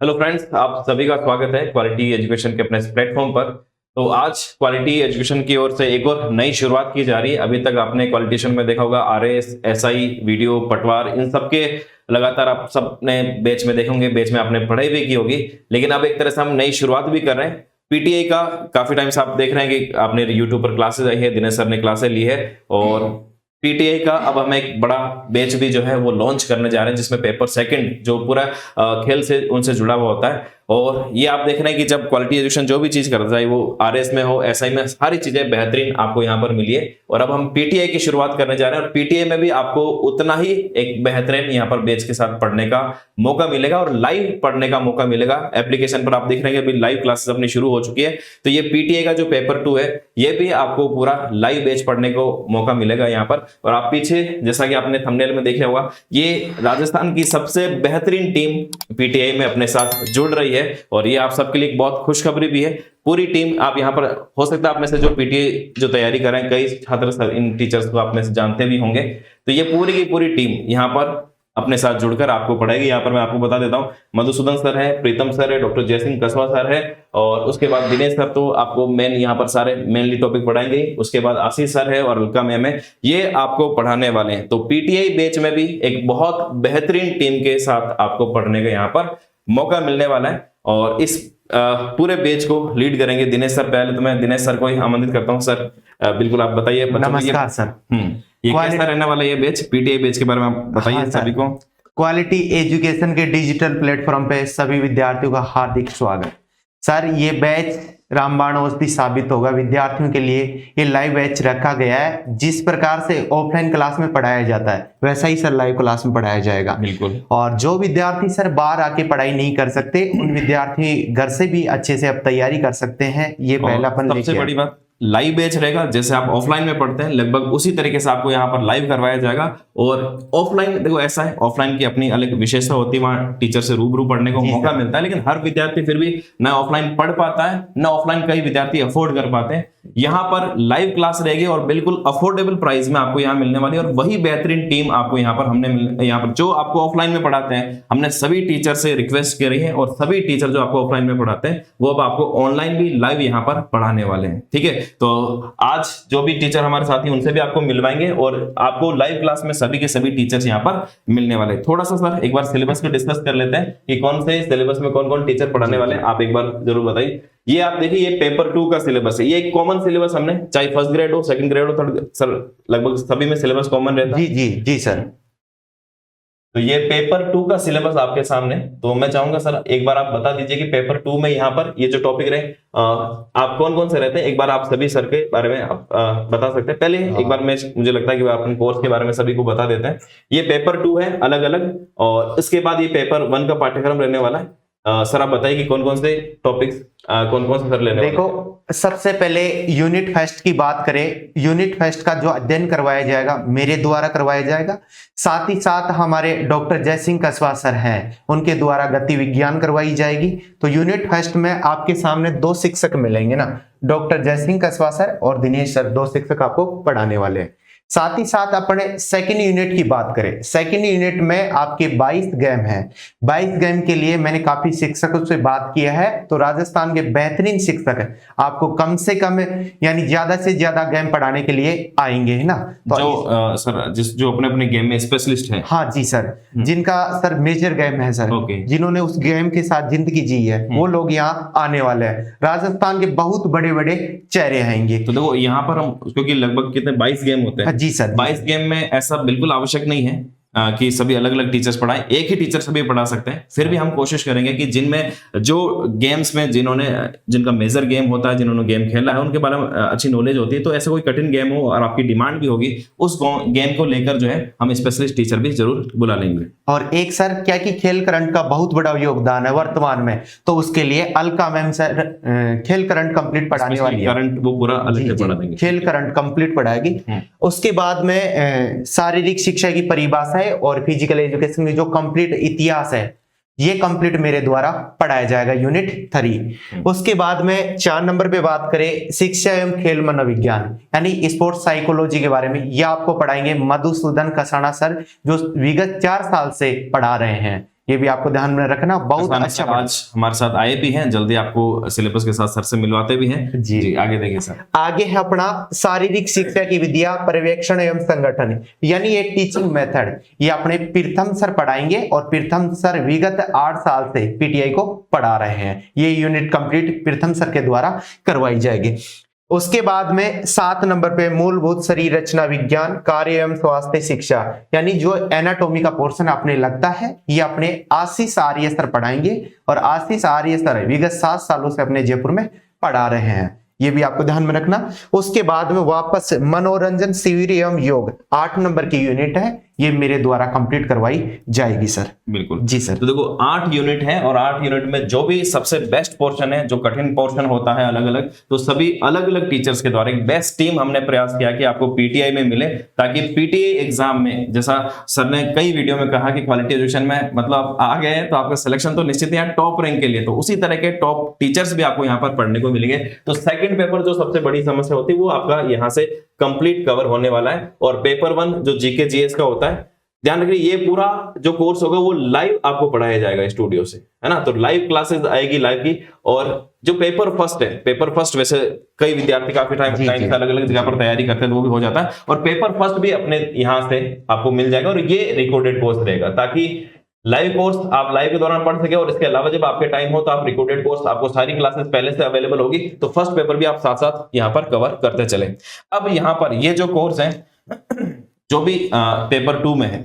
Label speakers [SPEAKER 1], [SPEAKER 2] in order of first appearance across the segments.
[SPEAKER 1] Hello friends, आप सभी का स्वागत है क्वालिटी एजुकेशन के अपने इस प्लेटफॉर्म पर। तो आज क्वालिटी एजुकेशन की ओर से एक और नई शुरुआत की जा रही है। अभी तक आपने क्वालिटेशन में देखा होगा आरएस, एसआई, वीडियो, पटवार, इन सब के लगातार आप सबने बैच में देखेंगे, बैच में आपने पढ़ाई भी की होगी। लेकिन अब एक तरह से हम नई शुरुआत भी कर रहे हैं पीटीआई का। काफी टाइम से आप देख रहे हैं कि आपने यूट्यूब पर क्लासेस आई है, दिनेश सर ने क्लासेस ली है और पीटीआई का अब हम एक बड़ा बैच भी जो है वो लॉन्च करने जा रहे हैं, जिसमें पेपर सेकंड जो पूरा खेल से उनसे जुड़ा हुआ होता है। और ये आप देख रहे हैं कि जब क्वालिटी एजुकेशन जो भी चीज करता है, वो आरएस में हो, एसआई में, सारी चीजें बेहतरीन आपको यहाँ पर मिली है। और अब हम पीटीआई की शुरुआत करने जा रहे हैं और पीटीआई में भी आपको उतना ही एक बेहतरीन यहाँ पर बैच के साथ पढ़ने का मौका मिलेगा और लाइव पढ़ने का मौका मिलेगा। एप्लीकेशन पर आप देख रहे हैं अभी लाइव क्लासेस अपनी शुरू हो चुकी है। तो ये पीटीआई का जो पेपर 2 है, ये भी आपको पूरा लाइव बैच पढ़ने को मौका मिलेगा यहाँ पर। और आप पीछे जैसा कि आपने थंबनेल में देखा होगा, ये राजस्थान की सबसे बेहतरीन टीम पीटीआई में अपने साथ जुड़ रही है और ये आप सबके लिए एक बहुत खुशखबरी भी है। पूरी टीम आप यहाँ पर, हो सकता है आप में से जो पीटीआई जो तैयारी कर रहे हैं, कई छात्र इन टीचर्स को आप में से जानते भी होंगे। तो ये पूरी की पूरी टीम यहाँ पर अपने साथ जुड़कर आपको पढ़ाएगी। यहाँ पर मैं आपको बता देता हूँ, मधुसूदन सर है, प्रीतम सर है, डॉक्टर जयसिंह कसवा सर है और उसके बाद दिनेश सर तो आपको मेन यहाँ पर सारे मेनली टॉपिक पढ़ाएंगे। उसके बाद आशीष सर है और अलका मैम है, ये आपको पढ़ाने वाले हैं। तो पीटीआई बैच में भी एक बहुत बेहतरीन टीम के साथ आपको पढ़ने का यहाँ पर मौका मिलने वाला है और इस पूरे बैच को लीड करेंगे दिनेश सर। पहले तो मैं दिनेश सर को ही आमंत्रित करता हूँ। सर बिल्कुल आप बताइए।
[SPEAKER 2] नमस्कार सर।
[SPEAKER 1] ये कैसा रहने वाला ये बैच, पीटीआई बैच के बारे में आप बताइए सभी को।
[SPEAKER 2] क्वालिटी एजुकेशन के डिजिटल प्लेटफॉर्म पे सभी विद्यार्थियों का हार्दिक स्वागत। सर ये बैच रामबाण औषधि साबित होगा विद्यार्थियों के लिए। ये लाइव बैच रखा गया है। जिस प्रकार से ऑफलाइन क्लास में पढ़ाया जाता है, वैसा ही सर लाइव क्लास में पढ़ाया जाएगा।
[SPEAKER 1] बिल्कुल।
[SPEAKER 2] और जो विद्यार्थी सर बाहर आके पढ़ाई नहीं कर सकते, उन विद्यार्थी घर से भी अच्छे से अब तैयारी कर सकते हैं। ये पहला अपन
[SPEAKER 1] सबसे बड़ी बात, लाइव बैच रहेगा। जैसे आप ऑफलाइन में पढ़ते हैं, लगभग उसी तरीके से आपको यहाँ पर लाइव करवाया जाएगा। और ऑफलाइन देखो ऐसा है, ऑफलाइन की अपनी अलग विशेषता होती है, वहां टीचर से रूबरू पढ़ने को मौका मिलता है। लेकिन हर विद्यार्थी फिर भी ना ऑफलाइन पढ़ पाता है, ना ऑफलाइन कई विद्यार्थी अफोर्ड कर पाते हैं। यहाँ पर लाइव क्लास रहेगी और बिल्कुल अफोर्डेबल प्राइस में आपको यहाँ मिलने वाली है। और वही बेहतरीन टीम आपको यहाँ पर हमने यहाँ पर जो आपको ऑफलाइन में पढ़ाते हैं, हमने सभी टीचर से रिक्वेस्ट करी है और सभी टीचर जो आपको ऑफलाइन में पढ़ाते हैं वो अब आपको ऑनलाइन भी लाइव यहाँ पर पढ़ाने वाले हैं। ठीक है, तो आज जो भी टीचर हमारे साथी उनसे भी आपको मिलवाएंगे और आपको लाइव क्लास में सभी के सभी टीचर्स यहाँ पर मिलने वाले। थोड़ा सा सर एक बार सिलेबस को डिस्कस कर लेते हैं कि कौन से सिलेबस में कौन कौन टीचर पढ़ाने वाले हैं। आप एक बार जरूर बताइए। ये आप देखिए, ये पेपर 2 का सिलेबस है। ये एक कॉमन सिलेबस, हमने चाहे फर्स्ट ग्रेड हो, सेकंड ग्रेड हो, थर्ड, सर लगभग सभी में सिलेबस कॉमन रहता है।
[SPEAKER 2] जी सर।
[SPEAKER 1] तो ये पेपर 2 का सिलेबस आपके सामने। तो मैं चाहूंगा सर एक बार आप बता दीजिए कि पेपर 2 में यहाँ पर ये जो टॉपिक रहे आप कौन कौन से रहते हैं। एक बार आप सभी सर के बारे में आप बता सकते हैं। पहले एक बार मुझे लगता है कि अपने कोर्स के बारे में सभी को बता देते हैं। ये पेपर 2 है अलग अलग, और इसके बाद ये पेपर 1 का पाठ्यक्रम रहने वाला है। सर आप बताइए कि कौन कौन से टॉपिक्स कौन कौन से सर लेने वाले हैं।
[SPEAKER 2] देखो, सबसे पहले यूनिट फेस्ट की बात करें, यूनिट फेस्ट का जो अध्ययन करवाया जाएगा मेरे द्वारा करवाया जाएगा। साथ ही साथ हमारे डॉक्टर जयसिंह कसवा सर हैं, उनके द्वारा गति विज्ञान करवाई जाएगी। तो यूनिट फेस्ट में आपके सामने 2 शिक्षक मिलेंगे ना, डॉक्टर जयसिंह कसवा सर और दिनेश सर, 2 शिक्षक आपको पढ़ाने वाले हैं। साथ ही साथ अपने सेकंड यूनिट की बात करें, सेकंड यूनिट में आपके 22 गेम हैं। 22 गेम के लिए मैंने काफी शिक्षकों से बात किया है, तो राजस्थान के बेहतरीन शिक्षक है, आपको कम से कम यानी ज्यादा से ज्यादा गेम पढ़ाने के लिए आएंगे, है ना। तो
[SPEAKER 1] जो सर जो अपने अपने गेम में स्पेशलिस्ट हैं।
[SPEAKER 2] हाँ जी सर, जिनका सर मेजर गेम है सर, जिन्होंने उस गेम के साथ जिंदगी जी है, वो लोग यहाँ आने वाले हैं। राजस्थान के बहुत बड़े बड़े चेहरे आएंगे।
[SPEAKER 1] तो देखो यहाँ पर हम, क्योंकि लगभग कितने 22 गेम होते हैं।
[SPEAKER 2] जी सर।
[SPEAKER 1] 22 गेम में ऐसा बिल्कुल आवश्यक नहीं है कि सभी अलग अलग टीचर्स पढ़ाएं, एक ही टीचर सभी पढ़ा सकते हैं। फिर भी हम कोशिश करेंगे कि जिनमें जो गेम्स में जिनका मेजर गेम होता है, जिन्होंने गेम खेला है, उनके बारे में अच्छी नॉलेज होती है, तो ऐसा कोई कठिन गेम हो और आपकी डिमांड भी होगी, उस गेम को लेकर जो है हम स्पेशलिस्ट टीचर भी जरूर बुला लेंगे।
[SPEAKER 2] और एक सर क्या कि खेल करंट का बहुत बड़ा योगदान है वर्तमान में, तो उसके लिए अलका मैम सर खेल करंट कंप्लीट पढ़ाने वाली है।
[SPEAKER 1] करंट वो पूरा अलग से पढ़ा देंगे,
[SPEAKER 2] खेल करंट कंप्लीट पढ़ाएगी। उसके बाद में शारीरिक शिक्षा की परिभाषा और फिजिकल एजुकेशन में जो कंप्लीट इतिहास है, ये कंप्लीट मेरे द्वारा पढ़ाया जाएगा यूनिट 3। उसके बाद में 4 नंबर पे बात करें शिक्षा एवं खेल मनोविज्ञान यानी स्पोर्ट्स साइकोलॉजी के बारे में, ये आपको पढ़ाएंगे मधुसूदन कसाना सर, जो विगत 4 साल से पढ़ा रहे हैं। ये भी आपको ध्यान में रखना, बहुत
[SPEAKER 1] अचानक
[SPEAKER 2] अच्छा
[SPEAKER 1] सर आज हमारे साथ आए भी हैं, जल्दी आपको सिलेबस के साथ सर से मिलवाते भी हैं।
[SPEAKER 2] जी।
[SPEAKER 1] आगे देखिए सर।
[SPEAKER 2] आगे है अपना शारीरिक शिक्षा की विद्या, पर्यवेक्षण एवं संगठन, यानी ये टीचिंग मेथड। ये अपने प्रीतम सर पढ़ाएंगे और प्रीतम सर विगत 8 साल से पीटीआई को पढ़ा रहे हैं। ये यूनिट कंप्लीट प्रीतम सर के द्वारा करवाई जाएगी। उसके बाद में 7 नंबर पे मूलभूत शरीर रचना विज्ञान, कार्य एवं स्वास्थ्य शिक्षा, यानी जो एनाटॉमी का पोर्शन आपने लगता है, ये अपने आशीष आर्य सर पढ़ाएंगे और आशीष आर्य सर विगत 7 सालों से अपने जयपुर में पढ़ा रहे हैं। ये भी आपको ध्यान में रखना। उसके बाद में वापस मनोरंजन शिविर एवं योग 8 नंबर की यूनिट है, ये मेरे द्वारा कंप्लीट करवाई जाएगी सर।
[SPEAKER 1] बिल्कुल
[SPEAKER 2] जी सर।
[SPEAKER 1] तो देखो 8 यूनिट है और 8 यूनिट में जो भी सबसे बेस्ट पोर्शन है, जो कठिन पोर्शन होता है अलग अलग, तो सभी अलग अलग टीचर्स के द्वारा एक बेस्ट टीम हमने प्रयास किया कि आपको पीटीआई में मिले, ताकि पीटीआई एग्जाम में, जैसा सर ने कई वीडियो में कहा कि क्वालिटी एजुकेशन में मतलब आ गए तो आपका सिलेक्शन तो निश्चित है टॉप रैंक के लिए, तो उसी तरह के टॉप टीचर्स भी आपको यहाँ पर पढ़ने को मिलेंगे। तो सेकंड पेपर जो सबसे बड़ी समस्या होती है वो आपका यहाँ से कंप्लीट कवर होने वाला है। और पेपर 1 जो जीके जीएस का होता है, ध्यान रखिए ये पूरा जो कोर्स होगा वो लाइव आपको पढ़ाया जाएगा स्टूडियो से, है ना। तो लाइव क्लासेस आएगी लाइव की। और जो पेपर फर्स्ट है, पेपर फर्स्ट वैसे कई विद्यार्थी काफी टाइम से अलग अलग जगह पर तैयारी करते हैं तो वो भी हो जाता है, और पेपर फर्स्ट भी अपने यहाँ से आपको मिल जाएगा और ये रिकॉर्डेड कोर्स रहेगा, ताकि लाइव कोर्स आप लाइव के दौरान पढ़ सके और इसके अलावा जब आपके टाइम हो तो आप रिकॉर्डेड कोर्स, आपको सारी क्लासेस पहले से अवेलेबल होगी, तो फर्स्ट पेपर भी आप साथ साथ यहाँ पर कवर करते चले। अब यहाँ पर ये जो कोर्स है जो भी पेपर 2 में है,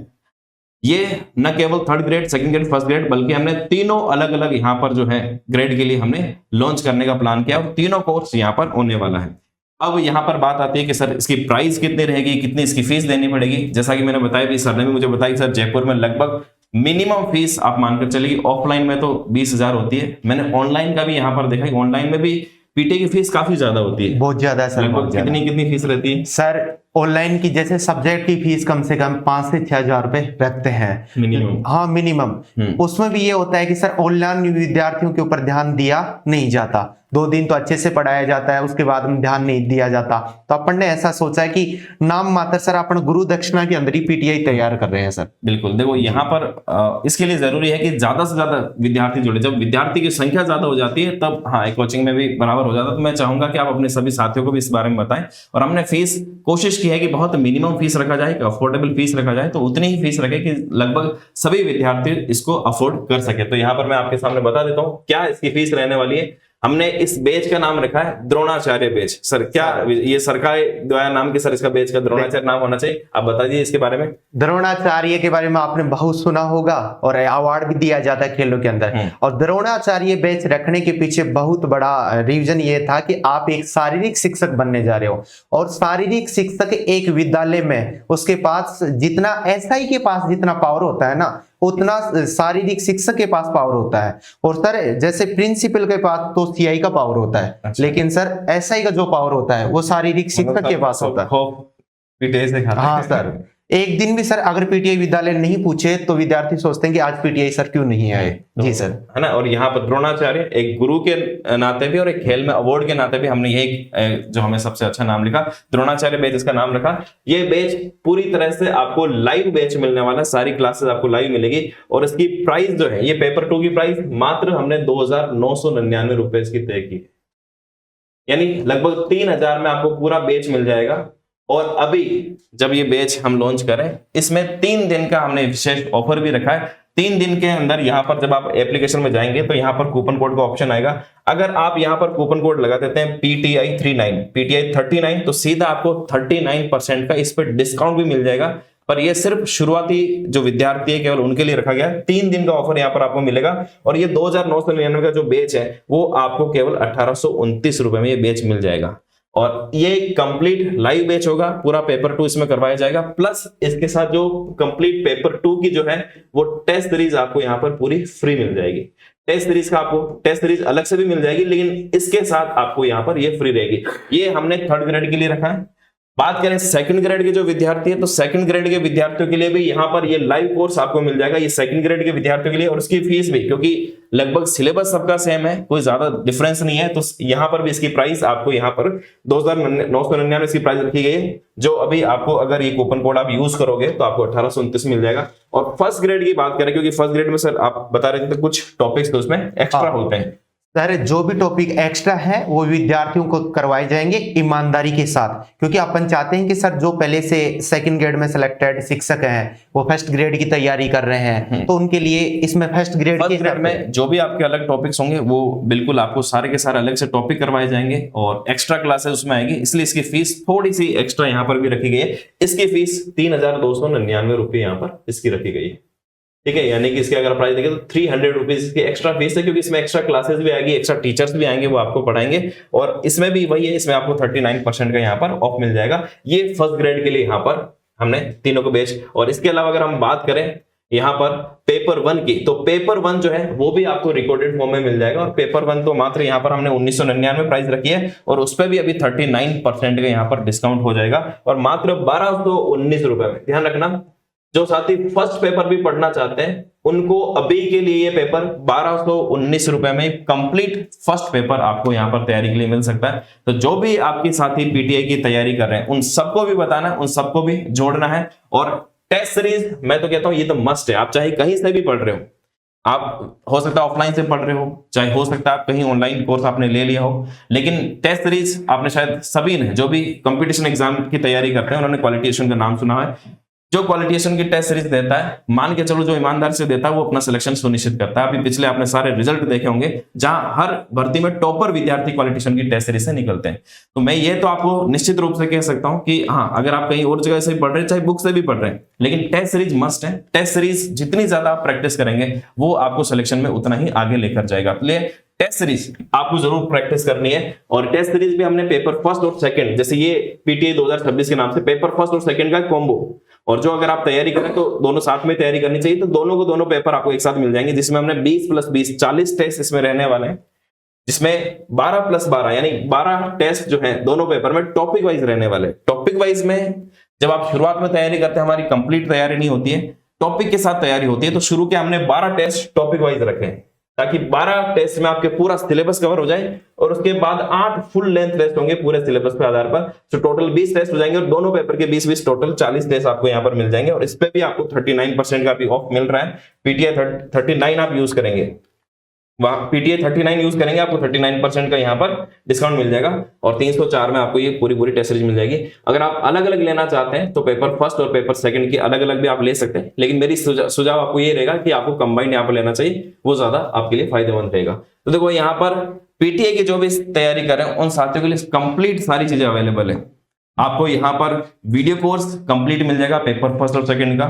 [SPEAKER 1] ये न केवल 3rd grade, 2nd grade, 1st grade, बल्कि हमने तीनों अलग अलग यहाँ पर जो है ग्रेड के लिए हमने लॉन्च करने का प्लान किया और तीनों कोर्स यहाँ पर होने वाला है। अब यहाँ पर बात आती है कि सर इसकी प्राइस कितनी रहेगी, कितनी इसकी फीस देनी पड़ेगी। जैसा कि मैंने बताया भी, सर ने भी मुझे बताया कि सर जयपुर में लगभग मिनिमम फीस आप मानकर चलेगी, ऑफलाइन में तो 20,000 होती है। मैंने ऑनलाइन का भी यहाँ पर देखा कि ऑनलाइन में भी पीटी की फीस काफी ज्यादा होती है,
[SPEAKER 2] बहुत ज्यादा सर।
[SPEAKER 1] लगभग कितनी फीस रहती है
[SPEAKER 2] सर? ऑनलाइन की जैसे सब्जेक्ट की फीस कम से कम 5 से 6,000 रुपए रखते हैं
[SPEAKER 1] मिनिमम।
[SPEAKER 2] हाँ मिनिमम। उसमें भी ये होता है कि सर ऑनलाइन विद्यार्थियों के ऊपर ध्यान दिया नहीं जाता, 2 दिन तो अच्छे से पढ़ाया जाता है, उसके बाद में ध्यान नहीं दिया जाता। तो अपन ने ऐसा सोचा है कि नाम मात्र सर अपन गुरु दक्षिणा के अंदर ही पीटीआई तैयार कर रहे हैं सर।
[SPEAKER 1] बिल्कुल, देखो यहाँ पर इसके लिए जरूरी है कि ज्यादा से ज्यादा विद्यार्थी जुड़े। जब विद्यार्थी की संख्या ज्यादा हो जाती है तब हाँ एक कोचिंग में भी बराबर हो जाता है। तो मैं चाहूंगा कि आप अपने सभी साथियों को भी इस बारे में बताएं। और हमने फीस कोशिश की है कि बहुत मिनिमम फीस रखा जाए, अफोर्डेबल फीस रखा जाए, तो उतनी ही फीस रखे कि लगभग सभी विद्यार्थी इसको अफोर्ड कर सके। तो यहाँ पर मैं आपके सामने बता देता हूँ क्या इसकी फीस रहने वाली है। हमने इस बैच का नाम रखा है द्रोणाचार्य बैच। सर क्या ये सरकार द्वारा नाम के सर इसका बैच का द्रोणाचार्य नाम होना चाहिए, आप बता दीजिए इसके बारे में।
[SPEAKER 2] द्रोणाचार्य के बारे में आपने बहुत सुना होगा और अवार्ड भी दिया जाता है खेलों के अंदर। और द्रोणाचार्य बैच रखने के पीछे बहुत बड़ा रीजन ये था कि आप एक शारीरिक शिक्षक बनने जा रहे हो, और शारीरिक शिक्षक एक विद्यालय में उसके पास जितना एसआई के पास जितना पावर होता है ना, उतना शारीरिक शिक्षक के पास पावर होता है। और सर जैसे प्रिंसिपल के पास तो सीआई का पावर होता है। अच्छा। लेकिन सर एसआई का जो पावर होता है वो शारीरिक शिक्षक के पास होता है। हाँ सर, एक दिन भी सर अगर पीटीआई विद्यालय नहीं पूछे तो विद्यार्थी सोचते हैं कि आज पीटीआई सर क्यों नहीं आए। जी सर,
[SPEAKER 1] है ना। और यहाँ पर द्रोणाचार्य एक गुरु के नाते भी और एक खेल में अवार्ड के नाते भी हमने यही जो हमें सबसे अच्छा नाम लिखा, द्रोणाचार्य बैच इसका नाम रखा। ये बैच पूरी तरह से आपको लाइव बैच मिलने वाला, सारी क्लासेस आपको लाइव मिलेगी। और इसकी प्राइस जो है, ये पेपर 2 की प्राइस मात्र हमने 2,999 रुपए इसकी तय की, यानी लगभग 3,000 में आपको पूरा बैच मिल जाएगा। और अभी जब ये बैच हम लॉन्च करें, इसमें 3 दिन का हमने विशेष ऑफर भी रखा है। 3 दिन के अंदर यहाँ पर जब आप एप्लीकेशन में जाएंगे तो यहाँ पर कूपन कोड का ऑप्शन आएगा। अगर आप यहाँ पर कूपन कोड लगा देते हैं PTI 39 PTI 39, तो सीधा आपको 39% का इस पर डिस्काउंट भी मिल जाएगा। पर ये सिर्फ शुरुआती जो विद्यार्थी है केवल उनके लिए रखा गया है। 3 दिन का ऑफर यहाँ पर आपको मिलेगा। और ये 2,999 का जो बैच है वो आपको केवल 1,829 रुपए में ये बैच मिल जाएगा। और ये कंप्लीट लाइव बैच होगा, पूरा पेपर 2 इसमें करवाया जाएगा। प्लस इसके साथ जो कंप्लीट पेपर 2 की जो है वो टेस्ट सीरीज आपको यहाँ पर पूरी फ्री मिल जाएगी। टेस्ट सीरीज का आपको टेस्ट सीरीज अलग से भी मिल जाएगी, लेकिन इसके साथ आपको यहाँ पर ये फ्री रहेगी। ये हमने 3rd ग्रेड के लिए रखा है। बात करें सेकंड ग्रेड के जो विद्यार्थी है, तो सेकंड ग्रेड के विद्यार्थियों के लिए भी यहाँ पर ये लाइव कोर्स आपको मिल जाएगा, ये सेकंड ग्रेड के विद्यार्थियों के लिए। और उसकी फीस भी, क्योंकि लगभग सिलेबस सबका सेम है, कोई ज्यादा डिफरेंस नहीं है, तो यहाँ पर भी इसकी प्राइस आपको यहाँ पर 2,999 इसकी प्राइस रखी गई है, जो अभी आपको अगर ये कूपन कोड आप यूज करोगे तो आपको 1829 मिल जाएगा। और फर्स्ट ग्रेड की बात करें, क्योंकि फर्स्ट ग्रेड में सर आप बता रहे थे तो कुछ टॉपिक्स तो उसमें एक्स्ट्रा होते हैं।
[SPEAKER 2] सर जो भी टॉपिक एक्स्ट्रा है वो विद्यार्थियों को करवाए जाएंगे ईमानदारी के साथ, क्योंकि अपन चाहते हैं कि सर जो पहले से सेकंड ग्रेड में सिलेक्टेड शिक्षक हैं वो फर्स्ट ग्रेड की तैयारी कर रहे हैं, तो उनके लिए इसमें फर्स्ट ग्रेड
[SPEAKER 1] में जो भी आपके अलग टॉपिक्स होंगे वो बिल्कुल आपको सारे के सारे अलग से टॉपिक करवाए जाएंगे और एक्स्ट्रा क्लासेस उसमें आएगी, इसलिए इसकी फीस थोड़ी सी एक्स्ट्रा यहाँ पर भी रखी गई है। इसकी फीस 3,299 रुपये यहाँ पर इसकी रखी गई है, ठीक है। यानी कि इसके अगर प्राइस देखें तो 300 रुपीज की एक्स्ट्रा फीस है, क्योंकि इसमें एक्स्ट्रा क्लासेस भी आएगी, एक्स्ट्रा टीचर्स भी आएंगे, वो आपको पढ़ाएंगे। और इसमें भी वही है, इसमें आपको 39% का यहाँ पर ऑफ मिल जाएगा। ये फर्स्ट ग्रेड के लिए यहाँ पर हमने तीनों को बेच। और इसके अलावा अगर हम बात करें यहाँ पर पेपर 1 की, तो पेपर 1 जो है वो भी आपको रिकॉर्डेड फॉर्म में मिल जाएगा। और पेपर 1 तो मात्र यहाँ पर हमने 1999 प्राइस रखी है, और उस पर भी अभी 39% का यहाँ पर डिस्काउंट हो जाएगा, और मात्र 1,219 रुपए में। ध्यान रखना, जो साथी फर्स्ट पेपर भी पढ़ना चाहते हैं उनको अभी के लिए ये पेपर 1,219 रुपए में कंप्लीट फर्स्ट पेपर आपको यहाँ पर तैयारी के लिए मिल सकता है। तो जो भी आपके साथी पीटीआई की तैयारी कर रहे हैं उन सबको भी बताना है, उन सबको भी जोड़ना है। और टेस्ट सीरीज मैं तो कहता हूं ये तो मस्ट है, आप चाहे कहीं से भी पढ़ रहे हो, आप हो सकता है ऑफलाइन से पढ़ रहे हो, चाहे हो सकता है आप कहीं ऑनलाइन कोर्स आपने ले लिया हो, लेकिन टेस्ट सीरीज आपने शायद सभी ने जो भी कंपटीशन एग्जाम की तैयारी करते हैं उन्होंने क्वालिटी एजुकेशन का नाम सुना है। जो क्वालिटी एजुकेशन की टेस्ट सीरीज देता है, मान के चलो जो ईमानदार से देता है वो अपना सिलेक्शन सुनिश्चित करता है। अभी पिछले आपने सारे रिजल्ट देखे होंगे जहां हर भर्ती में टॉपर विद्यार्थी क्वालिटी एजुकेशन की टेस्ट सीरीज से निकलते हैं। तो मैं ये तो आपको निश्चित रूप से कह सकता हूं कि हाँ, अगर आप कहीं और जगह से पढ़ रहे हैं, चाहे बुक से भी पढ़ रहे हैं, लेकिन टेस्ट सीरीज मस्ट है। टेस्ट सीरीज जितनी ज्यादा आप प्रैक्टिस करेंगे वो आपको सिलेक्शन में उतना ही आगे लेकर जाएगा। इसलिए टेस्ट सीरीज आपको जरूर प्रैक्टिस करनी है। और टेस्ट सीरीज भी हमने पेपर फर्स्ट और सेकंड, जैसे ये पीटीआई 2026 के नाम से पेपर फर्स्ट और सेकंड का कॉम्बो, और जो अगर आप तैयारी करें तो दोनों साथ में तैयारी करनी चाहिए, तो दोनों को दोनों पेपर आपको एक साथ मिल जाएंगे, जिसमें हमने 20 + 20 40 टेस्ट इसमें रहने वाले हैं, जिसमें 12 + 12 यानी 12 टेस्ट जो है दोनों पेपर में टॉपिक वाइज रहने वाले। टॉपिक वाइज में जब आप शुरुआत में तैयारी करते हैं, हमारी कंप्लीट तैयारी नहीं होती है, टॉपिक के साथ तैयारी होती है, तो शुरू के हमने 12 टेस्ट टॉपिक वाइज रखे हैं, ताकि 12 टेस्ट में आपके पूरा सिलेबस कवर हो जाए, और उसके बाद 8 फुल लेंथ टेस्ट होंगे पूरे सिलेबस के आधार पर। तो टोटल 20 टेस्ट हो जाएंगे, और दोनों पेपर के 20-20 टोटल 40 टेस्ट आपको यहाँ पर मिल जाएंगे। और इस पे भी आपको 39% का भी ऑफ मिल रहा है। पीटीआई 39 आप यूज करेंगे, वहां पीटीआई 39 यूज करेंगे, आपको 39% का यहाँ पर डिस्काउंट मिल जाएगा, और 304 में आपको ये पूरी टेस्ट सीरीज मिल जाएगी। अगर आप अलग अलग लेना चाहते हैं तो पेपर फर्स्ट और पेपर सेकंड की अलग अलग भी आप ले सकते हैं, लेकिन मेरी सुझाव आपको ये रहेगा कि आपको कंबाइंड यहाँ पर लेना चाहिए, वो ज्यादा आपके लिए फायदेमंद रहेगा। तो देखो यहाँ पर पीटीआई की जो भी तैयारी कर रहे हैं उन साथियों के लिए कंप्लीट सारी चीजें अवेलेबल है। आपको यहाँ पर वीडियो कोर्स कंप्लीट मिल जाएगा पेपर फर्स्ट और सेकंड का,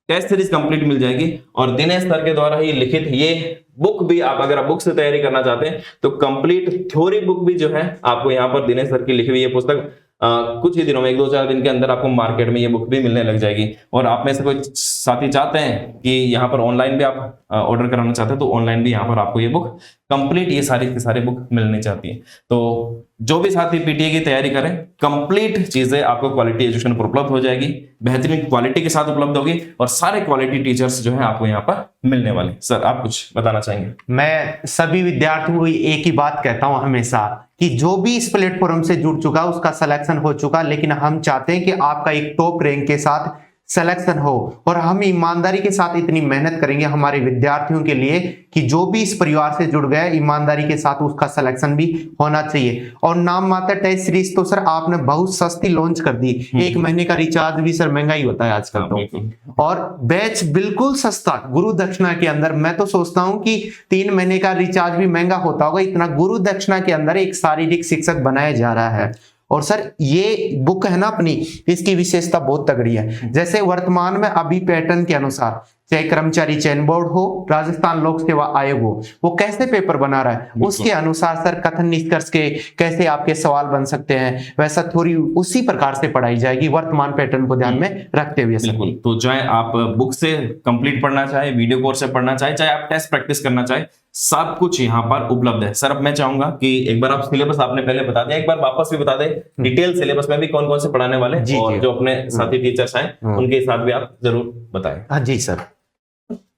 [SPEAKER 1] टेस्ट सीरीज कंप्लीट मिल जाएगी, और दिनेश सर के द्वारा ही लिखित ये बुक भी, आप अगर आप बुक से तैयारी करना चाहते हैं तो कंप्लीट थ्योरी बुक भी जो है आपको यहाँ पर दिनेश सर की लिखी हुई ये पुस्तक कुछ ही दिनों में 1-2-4 दिन के अंदर आपको मार्केट में ये बुक भी मिलने लग जाएगी। और आप में से कोई साथी चाहते हैं कि यहाँ पर ऑनलाइन भी आप ऑर्डर कराना चाहते हैं तो ऑनलाइन भी यहाँ पर आपको ये बुक कंप्लीट, ये सारी की सारी बुक मिलनी चाहती है। तो जो भी साथी पीटीआई की तैयारी करें, कंप्लीट चीजें आपको क्वालिटी एजुकेशन पर उपलब्ध हो जाएगी, बेहतरीन क्वालिटी के साथ उपलब्ध होगी, और सारे क्वालिटी टीचर्स जो है आपको यहाँ पर मिलने वाले। सर आप कुछ बताना चाहेंगे?
[SPEAKER 2] मैं सभी विद्यार्थियों को एक ही बात कहता हूं हमेशा कि जो भी इस प्लेटफॉर्म से जुड़ चुका उसका सिलेक्शन हो चुका, लेकिन हम चाहते हैं कि आपका एक टॉप रैंक के साथ सिलेक्शन हो, और हम ईमानदारी के साथ इतनी मेहनत करेंगे हमारे विद्यार्थियों के लिए कि जो भी इस परिवार से जुड़ गया ईमानदारी के साथ उसका सिलेक्शन भी होना चाहिए। और नाम मात्र टेस्ट सीरीज तो सर आपने बहुत सस्ती लॉन्च कर दी, 1 महीने का रिचार्ज भी सर महंगा ही होता है आजकल तो, और बैच बिल्कुल सस्ता गुरु दक्षिणा के अंदर। मैं तो सोचता हूं कि 3 महीने का रिचार्ज भी महंगा होता होगा, इतना गुरु दक्षिणा के अंदर एक शारीरिक शिक्षक बनाया जा रहा है। और सर ये बुक है ना अपनी, इसकी विशेषता बहुत तगड़ी है। जैसे वर्तमान में अभी पैटर्न के अनुसार, चाहे कर्मचारी चयन बोर्ड हो, राजस्थान लोक सेवा आयोग हो, वो कैसे पेपर बना रहा है उसके अनुसार सर कथन निष्कर्ष के कैसे आपके सवाल बन सकते हैं, वैसा थोड़ी उसी प्रकार से पढ़ाई जाएगी वर्तमान पैटर्न को ध्यान में रखते हुए।
[SPEAKER 1] बिल्कुल, तो चाहे आप बुक से कंप्लीट पढ़ना चाहे, वीडियो कोर्स से पढ़ना चाहे, चाहे आप टेस्ट प्रैक्टिस करना चाहे, सब कुछ यहाँ पर उपलब्ध है। सर अब मैं चाहूंगा कि एक बार आप सिलेबस आपने पहले बता दिया, एक बार वापस भी बता दें डिटेल सिलेबस में भी कौन कौन से पढ़ाने वाले
[SPEAKER 2] जी,
[SPEAKER 1] और
[SPEAKER 2] जी।
[SPEAKER 1] जो अपने साथी टीचर्स हैं उनके साथ भी आप जरूर बताएं।
[SPEAKER 2] हाँ जी सर,